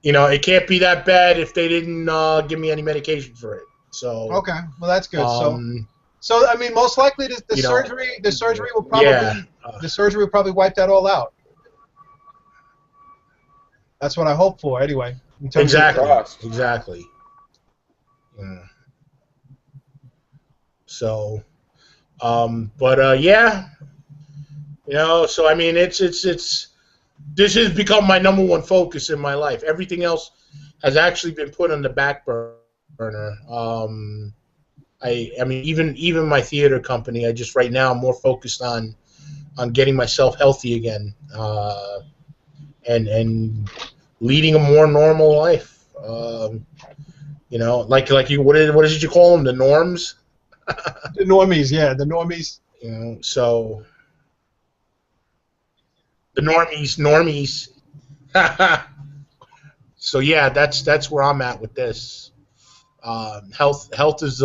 S3: It can't be that bad if they didn't give me any medication for it. So
S2: Okay. Well, that's good.
S3: um,
S2: So I mean, most likely the
S3: you know,
S2: surgery will probably
S3: yeah,
S2: the surgery will probably wipe that all out. That's what I hope for, anyway. In terms of-
S1: Crossed.
S3: exactly. Yeah. So, yeah, so I mean, it's this has become my number one focus in my life. Everything else has actually been put on the back burner. I mean, even my theater company, I just right now I'm more focused on getting myself healthy again, and leading a more normal life. Like you, what is it you call them? The norms.
S2: The normies, yeah, the normies.
S3: So the normies. So yeah, that's where I'm at with this. Health is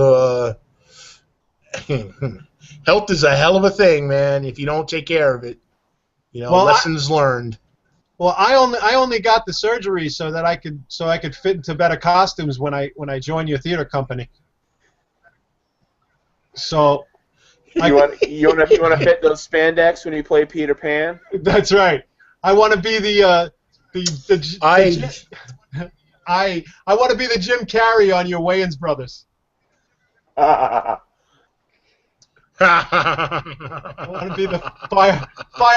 S3: health is a hell of a thing, man. If you don't take care of it,
S2: Well,
S3: lessons learned.
S2: Well, I only got the surgery so that I could fit into better costumes when I join your theater company. So
S1: You want to fit those spandex when you play Peter Pan?
S2: that's right. I want to be the I want to be the Jim Carrey on your Wayans Brothers. I want to be the fire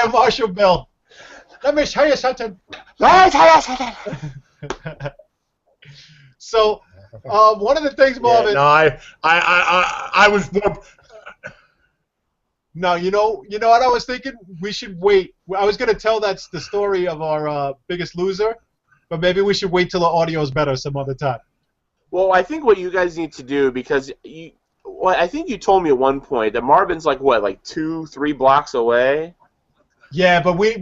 S2: marshal Bill. Let me tell you something. So, one of the things, Marvin.
S3: No, I was more.
S2: No, you know what I was thinking? We should wait. I was gonna tell that's the story of our Biggest Loser, but maybe we should wait till the audio is better some other time.
S1: Well, I think what you guys need to do, because I think you told me at one point that Marvin's like 2-3 blocks away.
S2: Yeah, but we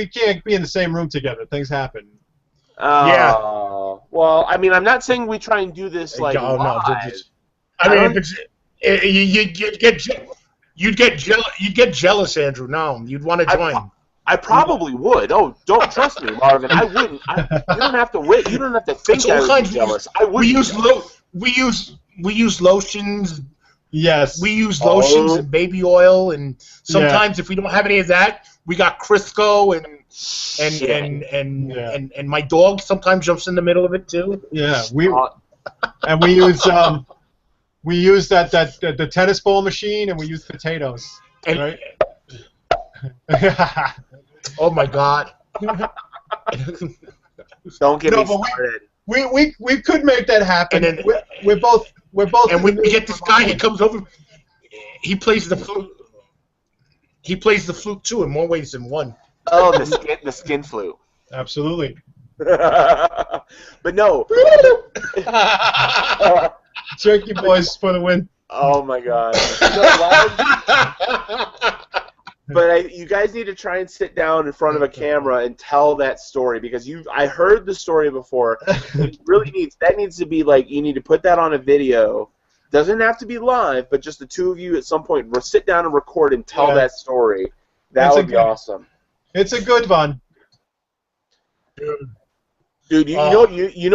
S2: can't be in the same room together. Things happen.
S3: Yeah.
S1: Well, I mean, I'm not saying we try and do this like
S3: Oh no,
S1: live.
S3: I mean, if it's, you'd get jealous, Andrew. No, you'd want to join.
S1: I probably would. Oh, don't trust me, Marvin. I wouldn't. You don't have to wait. You don't have to think I would be jealous. I would.
S3: We use lotions.
S2: Yes.
S3: We use lotions and baby oil, and sometimes if we don't have any of that, we got Crisco and my dog sometimes jumps in the middle of it too.
S2: Yeah, we use the tennis ball machine, and we use potatoes. Right?
S3: Oh my God!
S1: Don't get me started.
S2: We could make that happen.
S3: And then,
S2: we're both.
S3: And we get this guy. He comes over. He plays the flute. He plays the flute too, in more ways than one.
S1: Oh, the skin flute.
S2: Absolutely.
S1: But no.
S2: Jerky boys for the win.
S1: Oh my God. But you guys need to try and sit down in front of a camera and tell that story, because I heard the story before. It really needs to be like, you need to put that on a video. Doesn't have to be live, but just the two of you at some point sit down and record and tell that story. That would be awesome.
S2: It's a good one.
S1: Dude, you know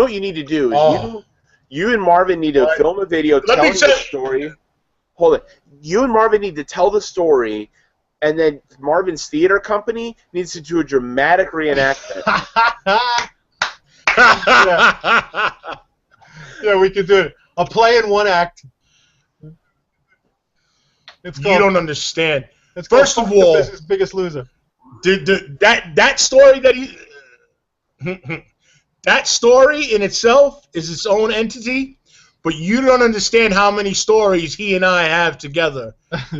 S1: what you need to do is you and Marvin need to film a video telling the story. Hold it. You and Marvin need to tell the story. And then Marvin's theater company needs to do a dramatic reenactment.
S2: Yeah, we could do it. A play in one act.
S3: You don't understand.
S2: First of all, Biggest Loser.
S3: That story that story in itself is its own entity, but you don't understand how many stories he and I have together.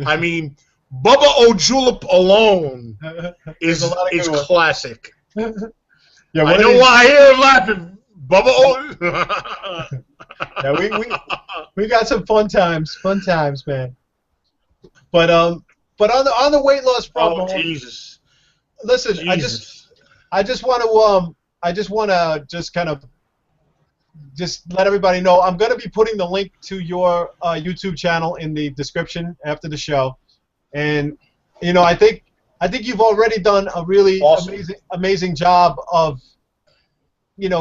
S3: I mean, Bubba O'Julip alone is classic.
S2: Yeah,
S3: I know why I hear him laughing. Bubba O.
S2: Yeah, we got some fun times, man. But on the weight loss problem.
S3: Oh Jesus!
S2: Listen,
S3: Jesus.
S2: I just want to just kind of let everybody know I'm going to be putting the link to your YouTube channel in the description after the show. And I think you've already done a really amazing job of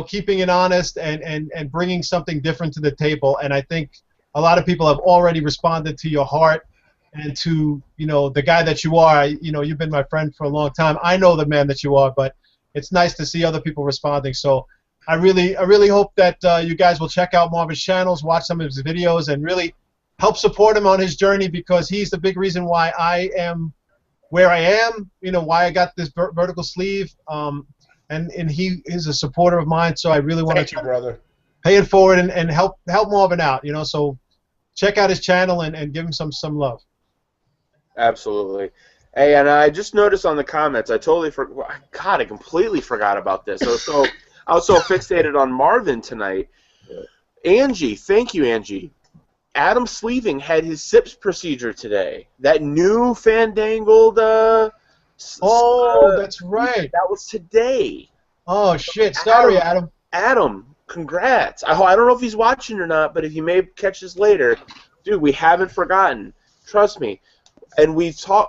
S2: keeping it honest and bringing something different to the table. And I think a lot of people have already responded to your heart and to the guy that you are. You've been my friend for a long time. I know the man that you are, but it's nice to see other people responding. So I really hope that you guys will check out Marvin's channels, watch some of his videos, and really help support him on his journey, because he's the big reason why I am where I am, why I got this vertical sleeve, and he is a supporter of mine, so I really want to pay it forward and help Marvin out, so check out his channel and give him some love.
S1: Absolutely. Hey, and I just noticed on the comments, I completely forgot about this. I was so fixated on Marvin tonight. Angie, thank you, Angie. Adam Sleeving had his SIPS procedure today. That new fandangled.
S2: That's right.
S1: That was today.
S2: Oh shit! Sorry, Adam.
S1: Adam, congrats. I don't know if he's watching or not, but if you may catch this later, dude, we haven't forgotten. Trust me. And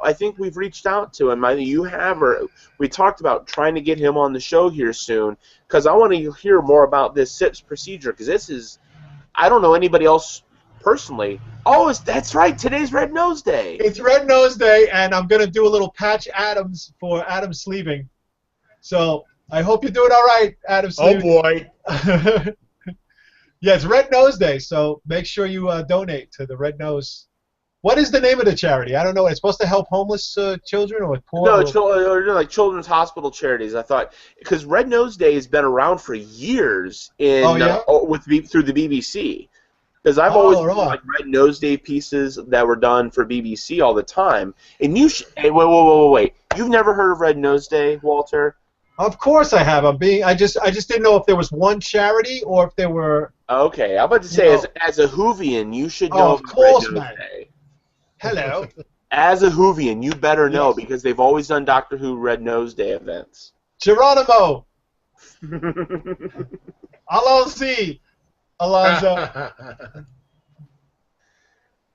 S1: I think we've reached out to him. Either you have, or we talked about trying to get him on the show here soon, because I want to hear more about this SIPS procedure, because this is, I don't know anybody else personally. Oh, that's right. Today's Red Nose Day.
S2: It's Red Nose Day, and I'm going to do a little Patch Adams for Adam Sleeving. So I hope you're doing all right, Adam Sleeving.
S3: Oh, boy.
S2: Yeah, it's Red Nose Day, so make sure you donate to the Red Nose What is the name of the charity? I don't know. It's supposed to help homeless children or poor.
S1: No, or like children's hospital charities. I thought because Red Nose Day has been around for years
S2: Oh
S1: in
S2: yeah.
S1: through the BBC. Because I've always
S2: Oh
S1: seen
S2: right.
S1: like Red Nose Day pieces that were done for BBC all the time. And you hey, wait. You've never heard of Red Nose Day, Walter?
S2: Of course I have. I just didn't know if there was one charity or if there were.
S1: Okay, I'm about to
S2: You
S1: say
S2: know,
S1: as a Whovian, you should
S2: oh,
S1: know
S2: of
S1: about Red
S2: course,
S1: Nose
S2: man.
S1: Day.
S2: Hello.
S1: As a Whovian, you better know
S2: Yes.
S1: because they've always done Doctor Who Red Nose Day events.
S2: Geronimo. Alonso. Alonzo.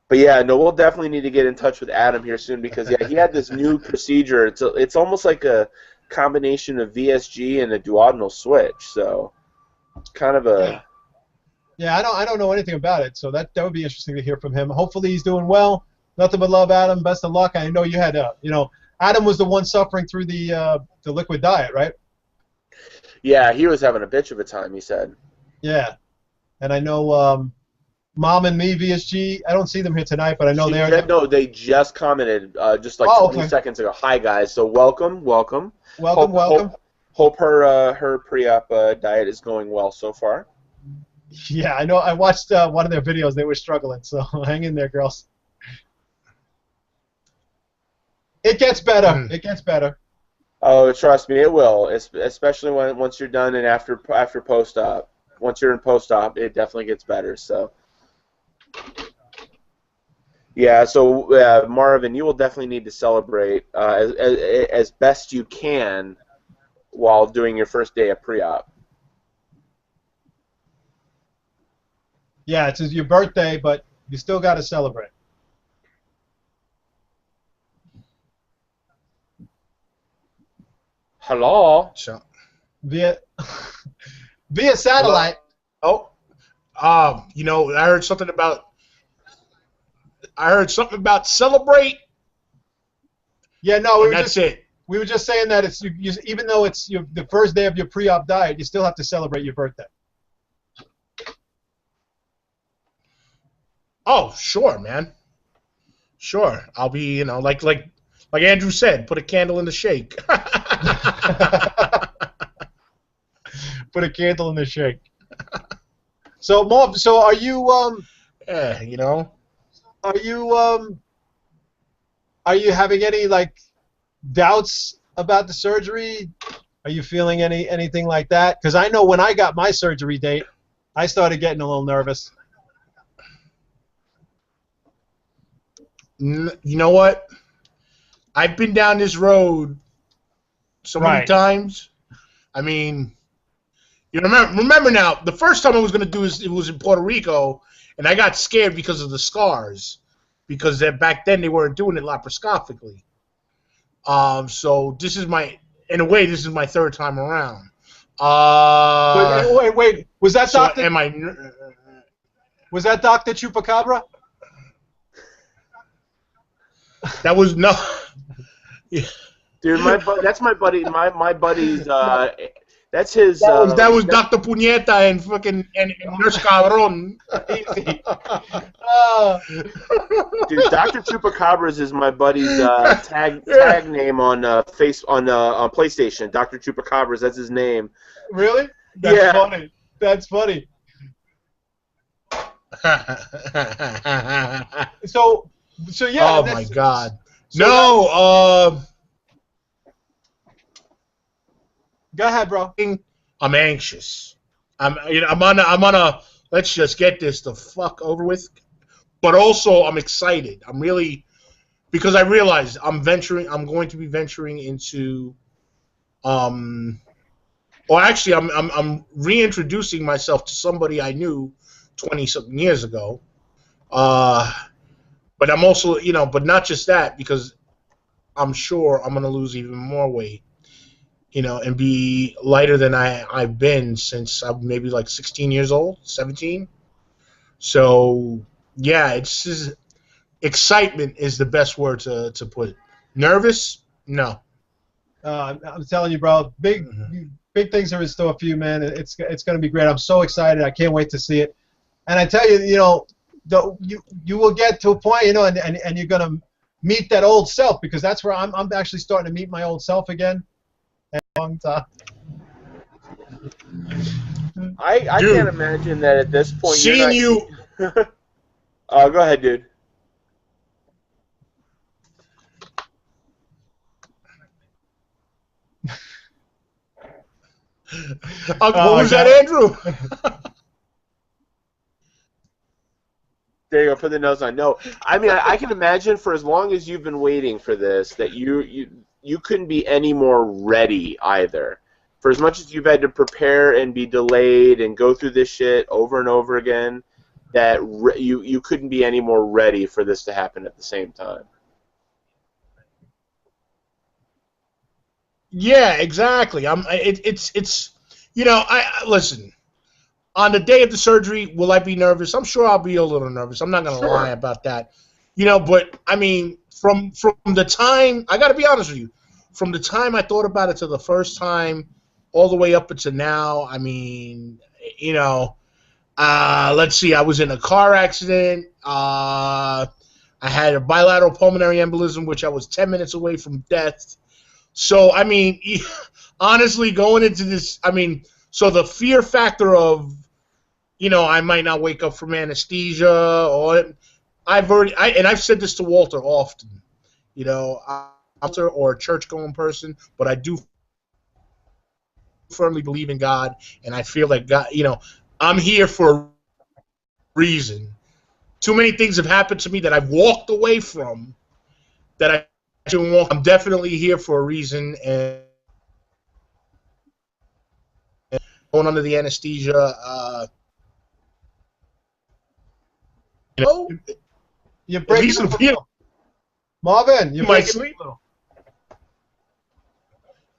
S1: But yeah, no, we'll definitely need to get in touch with Adam here soon because yeah, he had this new procedure. It's almost like a combination of VSG and a duodenal switch. So it's kind of a
S2: Yeah, I don't know anything about it, so that would be interesting to hear from him. Hopefully he's doing well. Nothing but love, Adam. Best of luck. I know you had Adam was the one suffering through the liquid diet, right?
S1: yeah. He was having a bitch of a time. He said.
S2: Yeah, and I know Mom and me VSG. I don't see them here tonight, but I know they're.
S1: No, they just commented just like 20 seconds ago. Hi guys, so welcome.
S2: Welcome.
S1: Hope her pre-op diet is going well so far.
S2: Yeah, I know. I watched one of their videos. They were struggling, so hang in there, girls. It gets better. It gets better.
S1: Oh, trust me, it will. Especially once you're done and after post-op. Once you're in post-op, it definitely gets better. So, yeah. So Marvin, you will definitely need to celebrate as best you can while doing your first day of pre-op.
S2: Yeah, it's your birthday, but you still got to celebrate.
S1: Hello.
S2: Via satellite.
S3: Oh, I heard something about celebrate.
S2: Yeah, no,
S3: That's it.
S2: We were just saying that even though it's the first day of your pre-op diet, you still have to celebrate your birthday.
S3: Oh, sure, man. Sure, I'll be, like Andrew said, put a candle in the shake.
S2: Put a candle in the shake. So, Marv, are you are you having any doubts about the surgery? Are you feeling anything like that? Because I know when I got my surgery date, I started getting a little nervous.
S3: You know what? I've been down this road so many times. I mean, you remember now, the first time I was going to do it was in Puerto Rico, and I got scared because of the scars, because back then they weren't doing it laparoscopically. So this is in a way, this is my third time around.
S2: Wait. Was that Dr. Was that Dr. Chupacabra?
S3: That was no.
S1: Yeah. Dude, that's my buddy. My buddy's. That's his.
S3: That was Dr. Puñeta and fucking and Nurse Cabron.
S1: Dude, Dr. Chupacabras is my buddy's tag name on PlayStation. Dr. Chupacabras, that's his name.
S2: Really? That's funny. That's funny. So yeah.
S3: Oh my God. No.
S2: Go ahead, bro.
S3: I'm anxious. I'm on a let's just get this the fuck over with. But also I'm excited. I'm really, because I realize I'm going to be venturing into actually I'm reintroducing myself to somebody I knew 20-something years ago. But I'm also, but not just that, because I'm sure I'm going to lose even more weight, and be lighter than I've been since I'm maybe like 16 years old, 17. So, yeah, it's just, excitement is the best word to put it. Nervous? No.
S2: I'm telling you, bro, big things are in store for you, man. It's going to be great. I'm so excited. I can't wait to see it. And I tell you, you will get to a point, and you're gonna meet that old self, because that's where I'm actually starting to meet my old self again. A long time.
S1: I
S3: Dude,
S1: can't imagine that at this point you're
S3: seeing
S1: not.
S3: you.
S1: Go ahead, dude.
S3: What was that, Andrew?
S1: There you go. Put the nose on. No, I mean I can imagine for as long as you've been waiting for this that you couldn't be any more ready either. For as much as you've had to prepare and be delayed and go through this shit over and over again, that you couldn't be any more ready for this to happen at the same time.
S3: Yeah, exactly. It's I listen. On the day of the surgery, will I be nervous? I'm sure I'll be a little nervous. I'm not going to lie about that. But I mean, from the time, I got to be honest with you, from the time I thought about it to the first time, all the way up until now, I mean, let's see, I was in a car accident. I had a bilateral pulmonary embolism, which I was 10 minutes away from death. So, I mean, honestly, going into this, I mean, so the fear factor of, I might not wake up from anesthesia, or I've said this to Walter often, I'm Walter or a church-going person, but I do firmly believe in God, and I feel like God, I'm here for a reason. Too many things have happened to me that I've walked away from that I shouldn't walk. I'm definitely here for a reason, and going under the anesthesia,
S2: You're breaking up a little. Marvin, you're breaking up a little.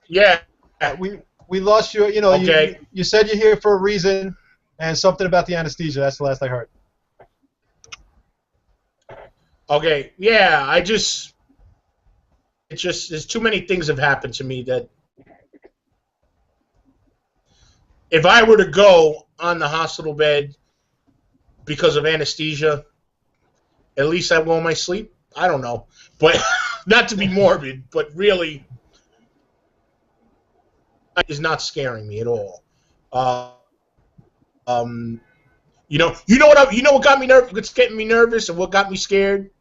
S3: Yeah.
S2: We lost you.
S3: Okay.
S2: You said you're here for a reason, and something about the anesthesia. That's the last I heard.
S3: Okay. Yeah. There's too many things have happened to me that if I were to go on the hospital bed because of anesthesia, at least I won't my sleep. I don't know, but not to be morbid, but really, is not scaring me at all. What got me nervous? What's getting me nervous, and what got me scared?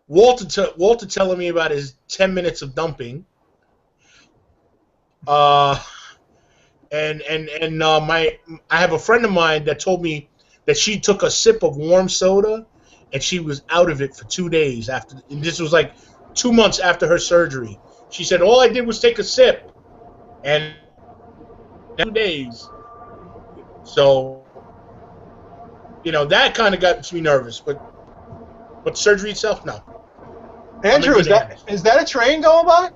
S3: Walter telling me about his 10 minutes of dumping. I have a friend of mine that told me that she took a sip of warm soda and she was out of it for 2 days after. And this was like 2 months after her surgery. She said all I did was take a sip, and 2 days. So, that kind of got me nervous, but the surgery itself, no.
S2: Andrew, is that a train going by?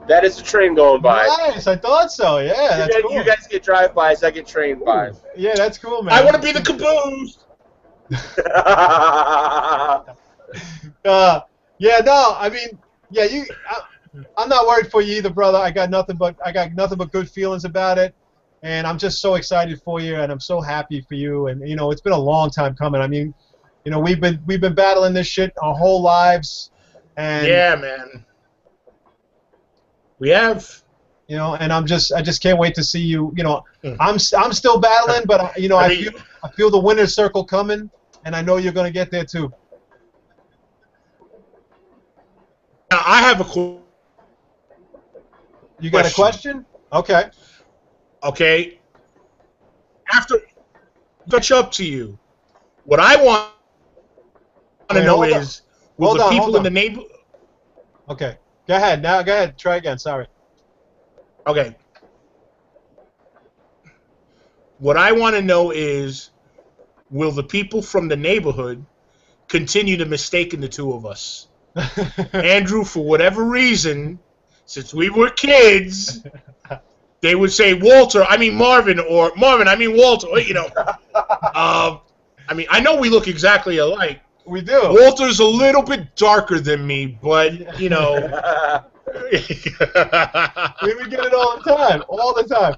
S1: That is a train going by.
S2: Nice, I thought so. Yeah, that's cool.
S1: You guys get drive-bys, I get train-bys.
S2: Yeah, that's cool, man.
S3: I want to be the caboose.
S2: Yeah, no, I mean, yeah, I'm not worried for you either, brother. I got nothing but good feelings about it, and I'm just so excited for you, and I'm so happy for you. And it's been a long time coming. I mean, we've been battling this shit our whole lives, and
S3: yeah, man. We have,
S2: and I just can't wait to see you. I'm still battling, but I feel the winner's circle coming, and I know you're gonna get there too.
S3: Now I have a question.
S2: You got a question? Okay.
S3: Okay. After touch up to you, what I want to know is, will the people in the neighborhood?
S2: Okay. Go ahead. Now, go ahead. Try again. Sorry.
S3: Okay. What I want to know is, will the people from the neighborhood continue to mistake the two of us? Andrew, for whatever reason, since we were kids, they would say Marvin, or Marvin, Walter. I I know we look exactly alike.
S2: We do.
S3: Walter's a little bit darker than me, but
S2: we get it all the time.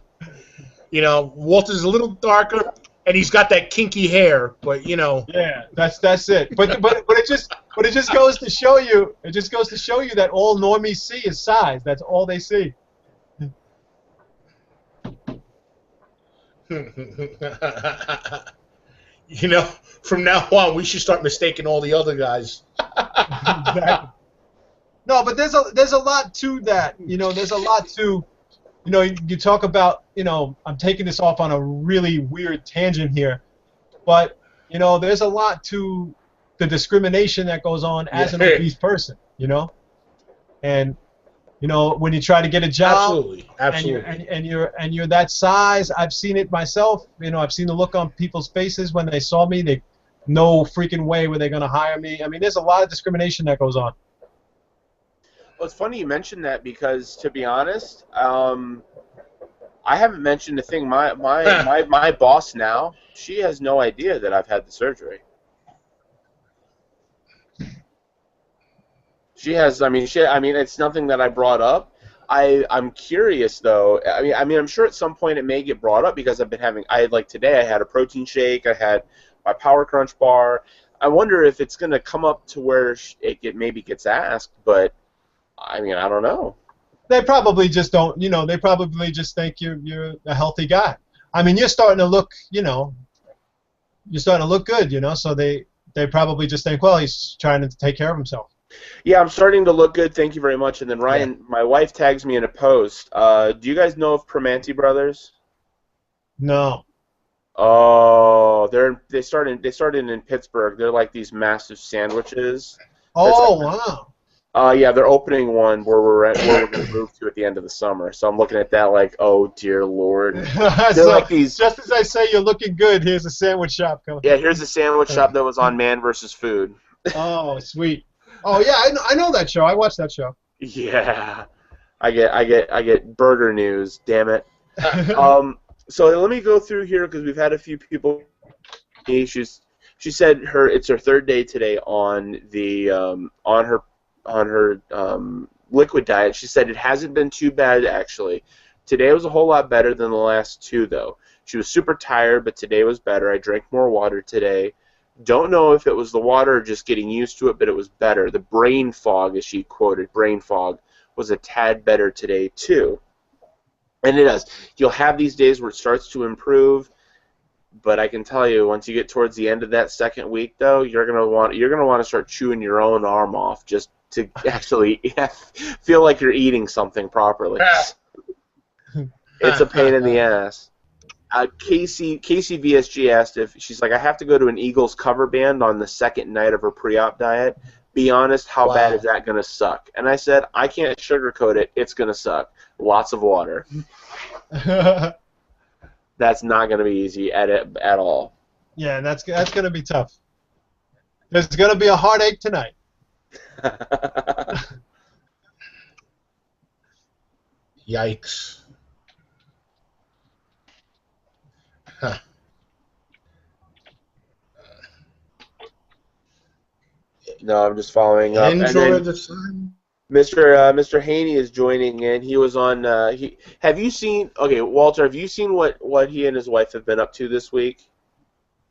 S2: Walter's a little darker.
S3: and he's got that kinky hair, but you know.
S2: Yeah, that's it. But it just goes to show you. It just goes to show you that all normies see is size. That's all they see.
S3: You know, from now on, we should start mistaking all the other guys.
S2: Exactly. No, but there's a lot to that. You know, there's a lot to. You know, you talk about. You know, I'm taking this off on a really weird tangent here, but you know, there's a lot to the discrimination that goes on as an obese person. You know, and you know when you try to get a job,
S3: absolutely.
S2: and you're that size. I've seen it myself. You know, I've seen the look on people's faces when they saw me. They, no freaking way were they going to hire me. I mean, there's a lot of discrimination that goes on.
S1: Well, it's funny you mentioned that because, to be honest, I haven't mentioned a thing. My boss now, she has no idea that I've had the surgery. She has. I mean, it's nothing that I brought up. I'm curious though. I mean, I'm sure at some point it may get brought up because I've been having. Like today, I had a protein shake. I had my Power Crunch bar. I wonder if it's going to come up to where maybe gets asked, but. I mean, I don't know.
S2: They probably just don't, you know, they probably just think you're a healthy guy. I mean, you're starting to look, you know, you're starting to look good, you know, so they probably just think, well, he's trying to take care of himself.
S1: Yeah, I'm starting to look good, thank you very much. And then Ryan, my wife tags me in a post. Do you guys know of Primanti Brothers?
S2: No.
S1: Oh, they started in Pittsburgh. They're like these massive sandwiches.
S2: Oh, wow.
S1: Yeah, they're opening one where we're going to move to at the end of the summer. So I'm looking at that like, oh dear Lord. They're
S2: so,
S1: like these.
S2: Just as I say, you're looking good. Here's a sandwich shop coming.
S1: Yeah, here's a sandwich shop that was on Man vs. Food.
S2: Oh, sweet. Oh yeah, I know that show. I watched that show.
S1: Yeah, I get burger news. Damn it. So let me go through here because we've had a few people. She said it's her third day today on the on her liquid diet. She said it hasn't been too bad, actually. Today was a whole lot better than the last two, though. She was super tired, but today was better. I drank more water today. Don't know if it was the water or just getting used to it, but it was better. The brain fog, as she quoted, brain fog, was a tad better today, too. And it does. You'll have these days where it starts to improve, but I can tell you, once you get towards the end of that second week, though, you're gonna want to start chewing your own arm off just to actually feel like you're eating something properly. It's a pain in the ass. Casey VSG asked if she's like, I have to go to an Eagles cover band on the second night of her pre-op diet. Be honest, how bad is that gonna suck? And I said, I can't sugarcoat it. It's gonna suck. Lots of water. That's not gonna be easy at all.
S2: Yeah, that's gonna be tough. There's gonna be a heartache tonight.
S3: Yikes. Huh.
S1: No, I'm just following up.
S3: Enjoy the sun.
S1: Mr. Haney is joining in. He was on. Have you seen? Okay, Walter, have you seen what he and his wife have been up to this week?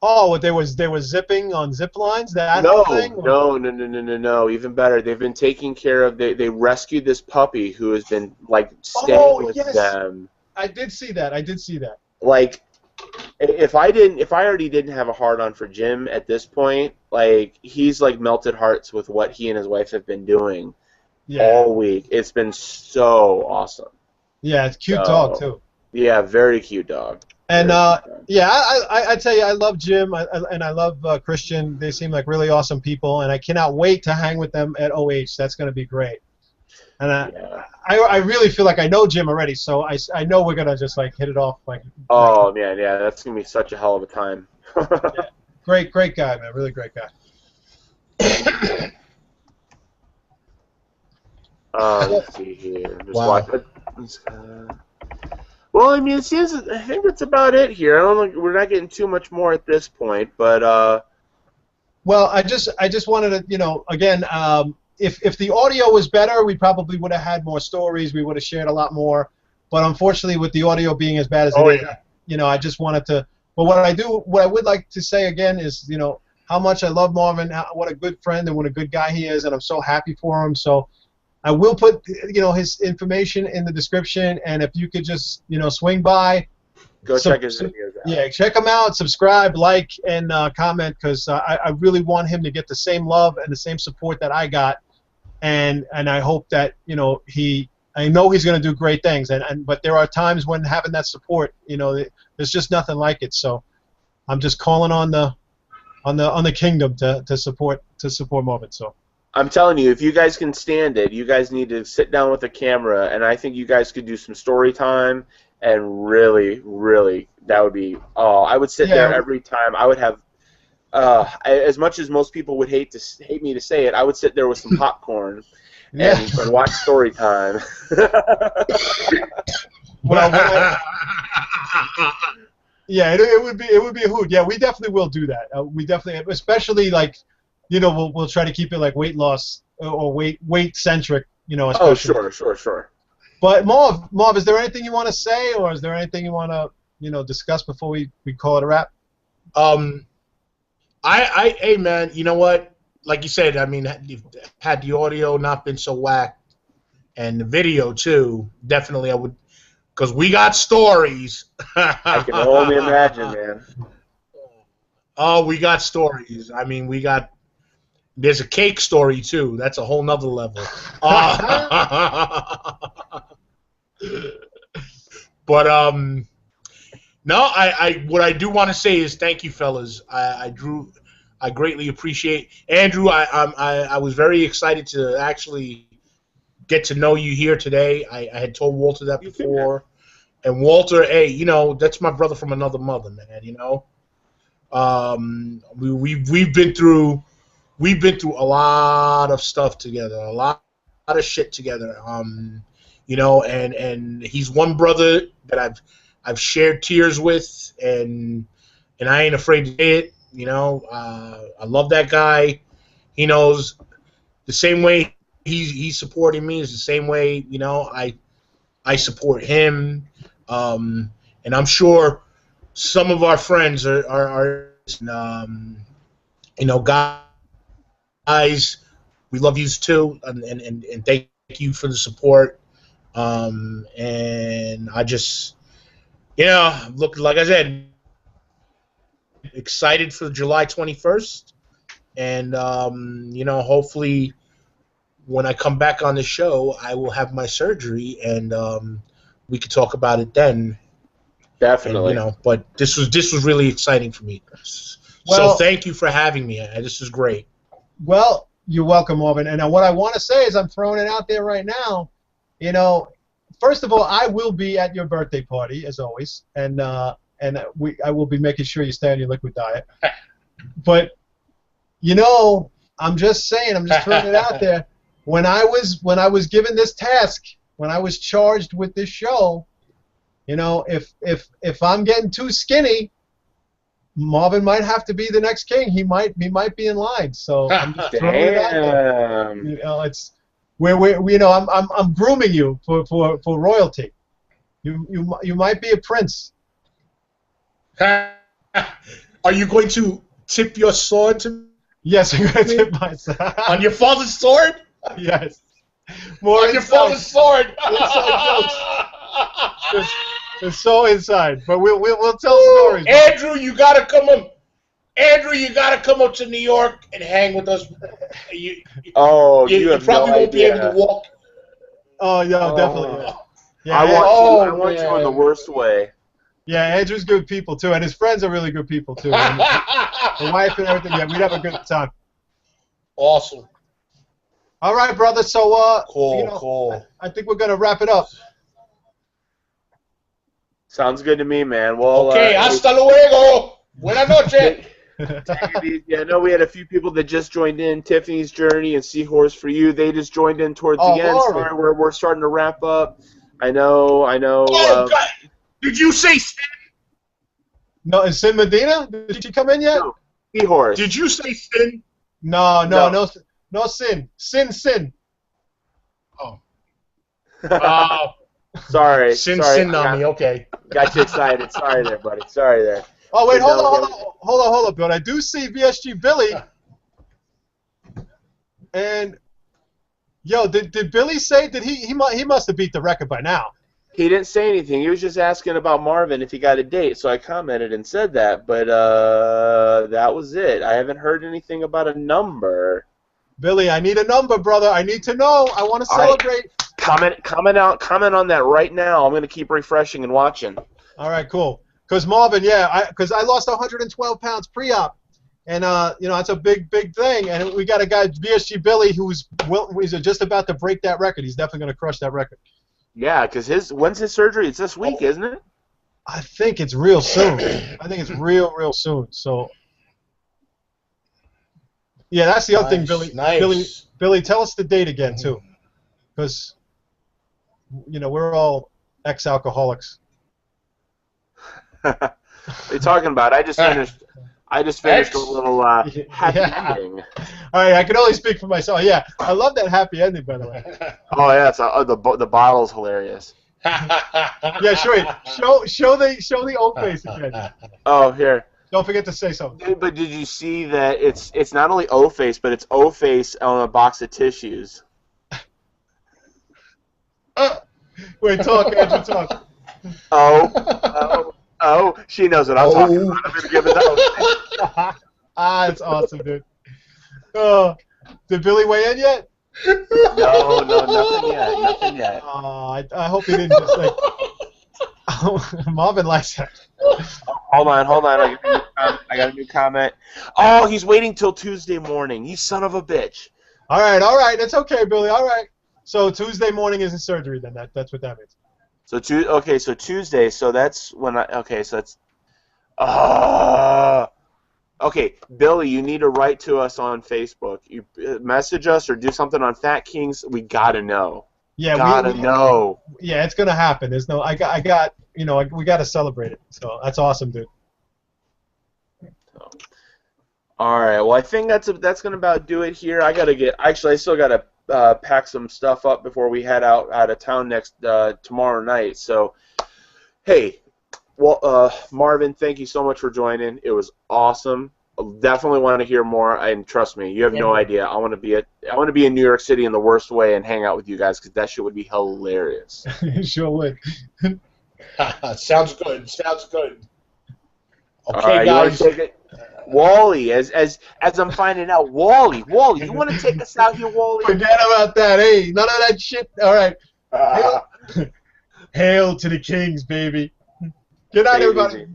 S2: Oh, they was zipping on zip lines. That whole thing?
S1: No. Even better. They've been taking care of. They rescued this puppy who has been like staying with them.
S2: I did see that.
S1: Like, if I already didn't have a hard on for Jim at this point, like he's like melted hearts with what he and his wife have been doing all week. It's been so awesome.
S2: Yeah, it's a cute dog too.
S1: Yeah, very cute dog.
S2: And I tell you, I love Jim and I love Christian. They seem like really awesome people, and I cannot wait to hang with them at OH. That's going to be great. And I really feel like I know Jim already, so I know we're gonna just like hit it off like.
S1: Oh man, yeah, that's gonna be such a hell of a time.
S2: Yeah. Great guy, man, really great guy.
S1: Let's see here. Well, I mean, I think that's about it here. I don't know. We're not getting too much more at this point, but.
S2: Well, I just wanted to, again. If the audio was better, we probably would have had more stories. We would have shared a lot more. But unfortunately, with the audio being as bad as it is, I just wanted to But what I would like to say again is, how much I love Marvin, what a good friend and what a good guy he is, and I'm so happy for him. So I will put, his information in the description, and if you could just, swing by.
S1: Go check his videos out.
S2: Yeah, check him out, subscribe, like, and comment, because I really want him to get the same love and the same support that I got, and I hope that I know he's going to do great things, but there are times when having that support, there's just nothing like it. So I'm just calling on the kingdom to support Marvin. So
S1: I'm telling you, if you guys can stand it, you guys need to sit down with a camera, and I think you guys could do some story time. And really, really, that would be. Oh, I would sit there every time. I would have, as much as most people would hate me to say it, I would sit there with some popcorn and watch story time.
S2: Well, yeah, it would be a hoot. Yeah, we definitely will do that. We definitely, especially we'll try to keep it like weight loss or weight centric. Especially.
S1: Oh, sure.
S2: But Marv, is there anything you want to say, or is there anything you want to, discuss before we call it a wrap?
S3: Hey man, you know what? Like you said, I mean, had the audio not been so whack, and the video too, definitely I would, because we got stories.
S1: I can only imagine, man.
S3: Oh, we got stories. I mean, there's a cake story too. That's a whole nother level. But no, what I do want to say is thank you, fellas. I greatly appreciate Andrew. I was very excited to actually get to know you here today. I had told Walter that before, and Walter, hey, that's my brother from another mother, man. We've been through a lot of stuff together, a lot of shit together. And he's one brother that I've shared tears with, and I ain't afraid to say it. I love that guy. He knows the same way he's supporting me is the same way I support him. And I'm sure some of our friends are guys, we love you too, and thank you for the support. And I just, look, like I said, excited for July 21st, and hopefully when I come back on the show, I will have my surgery, and we could talk about it then.
S1: Definitely.
S3: And, but this was really exciting for me. So thank you for having me. This is great.
S2: Well, you're welcome, Marvin. And what I want to say is I'm throwing it out there right now. First of all, I will be at your birthday party as always, and I will be making sure you stay on your liquid diet. But I'm just saying, I'm just throwing it out there. When I was given this task, when I was charged with this show, if I'm getting too skinny, Marvin might have to be the next king. He might be in line. So I'm just throwing it out there. It's I'm grooming you for royalty. You might be a prince.
S3: Are you going to tip your sword to?
S2: Yes, I'm going to tip my sword.
S3: On your father's sword?
S2: Yes.
S3: More on your father's sword.
S2: It's so inside, but we'll tell stories.
S3: Andrew, you gotta come up. Andrew, you gotta come up to New York and hang with us. You probably won't be able to walk.
S2: Oh yeah, definitely. Yeah,
S1: I want you in the worst way.
S2: Yeah, Andrew's good people too, and his friends are really good people too. And the wife and everything. Yeah, we'd have a good time.
S3: Awesome.
S2: All right, brother. So
S3: cool.
S2: I think we're gonna wrap it up.
S1: Sounds good to me, man. Well,
S3: okay, hasta luego. Buenas noches.
S1: I know we had a few people that just joined in. Tiffany's Journey and Seahorse for You. They just joined in towards the end. Sorry, we're starting to wrap up. I know.
S3: Oh, God. Did you say Sin?
S2: No, is Sin Medina? Did she come in yet?
S1: No. Seahorse.
S3: Did you say Sin?
S2: No, Sin. Sin.
S3: Oh.
S1: Sorry.
S3: Sin
S1: sorry.
S3: on me. Okay.
S1: Got you excited. Sorry there, buddy. Sorry there.
S2: Oh wait,
S1: But no,
S2: hold on, Bill. I do see VSG Billy, and yo, did Billy say he must have beat the record by now?
S1: he didn't say anything. He was just asking about Marvin if he got a date, so I commented and said that. But that was it. I haven't heard anything about a number.
S2: Billy, I need a number, brother. I need to know. I want to
S1: All right.
S2: celebrate.
S1: Comment on that right now. I'm gonna keep refreshing and watching.
S2: All right, cool. Because Marvin, yeah, because I lost 112 pounds pre-op, and you know, that's a big thing. And we got a guy, VSG Billy, who's just about to break that record. He's definitely gonna crush that record.
S1: Yeah, because when's his surgery? It's this week, isn't it?
S2: I think it's real soon. I think it's real soon. So, yeah, that's the other thing, Billy.
S3: Nice.
S2: Billy, tell us the date again too, because you know we're all ex-alcoholics.
S1: What are you talking about? I just finished a little happy ending.
S2: All right, I can only speak for myself. Yeah, I love that happy ending, by the way.
S1: Oh yeah, it's the bottle's hilarious.
S2: Yeah, show the old face again.
S1: Oh, here.
S2: Don't forget to say something.
S1: But did you see that it's not only O-face, but it's O-face on a box of tissues?
S2: Wait, talk, Andrew, talk.
S1: Oh, she knows what I'm talking about. I'm going to give it that.
S2: That's awesome, dude. Did Billy weigh in yet?
S1: No, nothing yet.
S2: I hope he didn't just like. Marvin likes that.
S1: Hold on. I got a new comment. Oh, he's waiting till Tuesday morning. You son of a bitch.
S2: All right. It's okay, Billy. All right. So Tuesday morning isn't surgery then. That's what that means.
S1: So Tuesday. So that's when okay, Billy, you need to write to us on Facebook. You message us or do something on Fat Kings. We gotta know.
S2: Yeah,
S1: gotta know.
S2: Yeah, it's gonna happen. There's no. I got. You know, we gotta celebrate it. So that's awesome, dude.
S1: All right. Well, I think that's gonna about do it here. I still gotta pack some stuff up before we head out of town tomorrow night. So, hey, well, Marvin, thank you so much for joining. It was awesome. I definitely want to hear more, and trust me, you have no idea. I want to be in New York City in the worst way and hang out with you guys because that shit would be hilarious.
S2: Sure would.
S3: Sounds good. Okay,
S1: all right,
S3: guys.
S1: You want to take it? Wally, as I'm finding out, Wally, you want to take us out here, Wally?
S2: Forget about that. Hey, none of that shit. All right. Hail to the Kings, baby. Good night, everybody.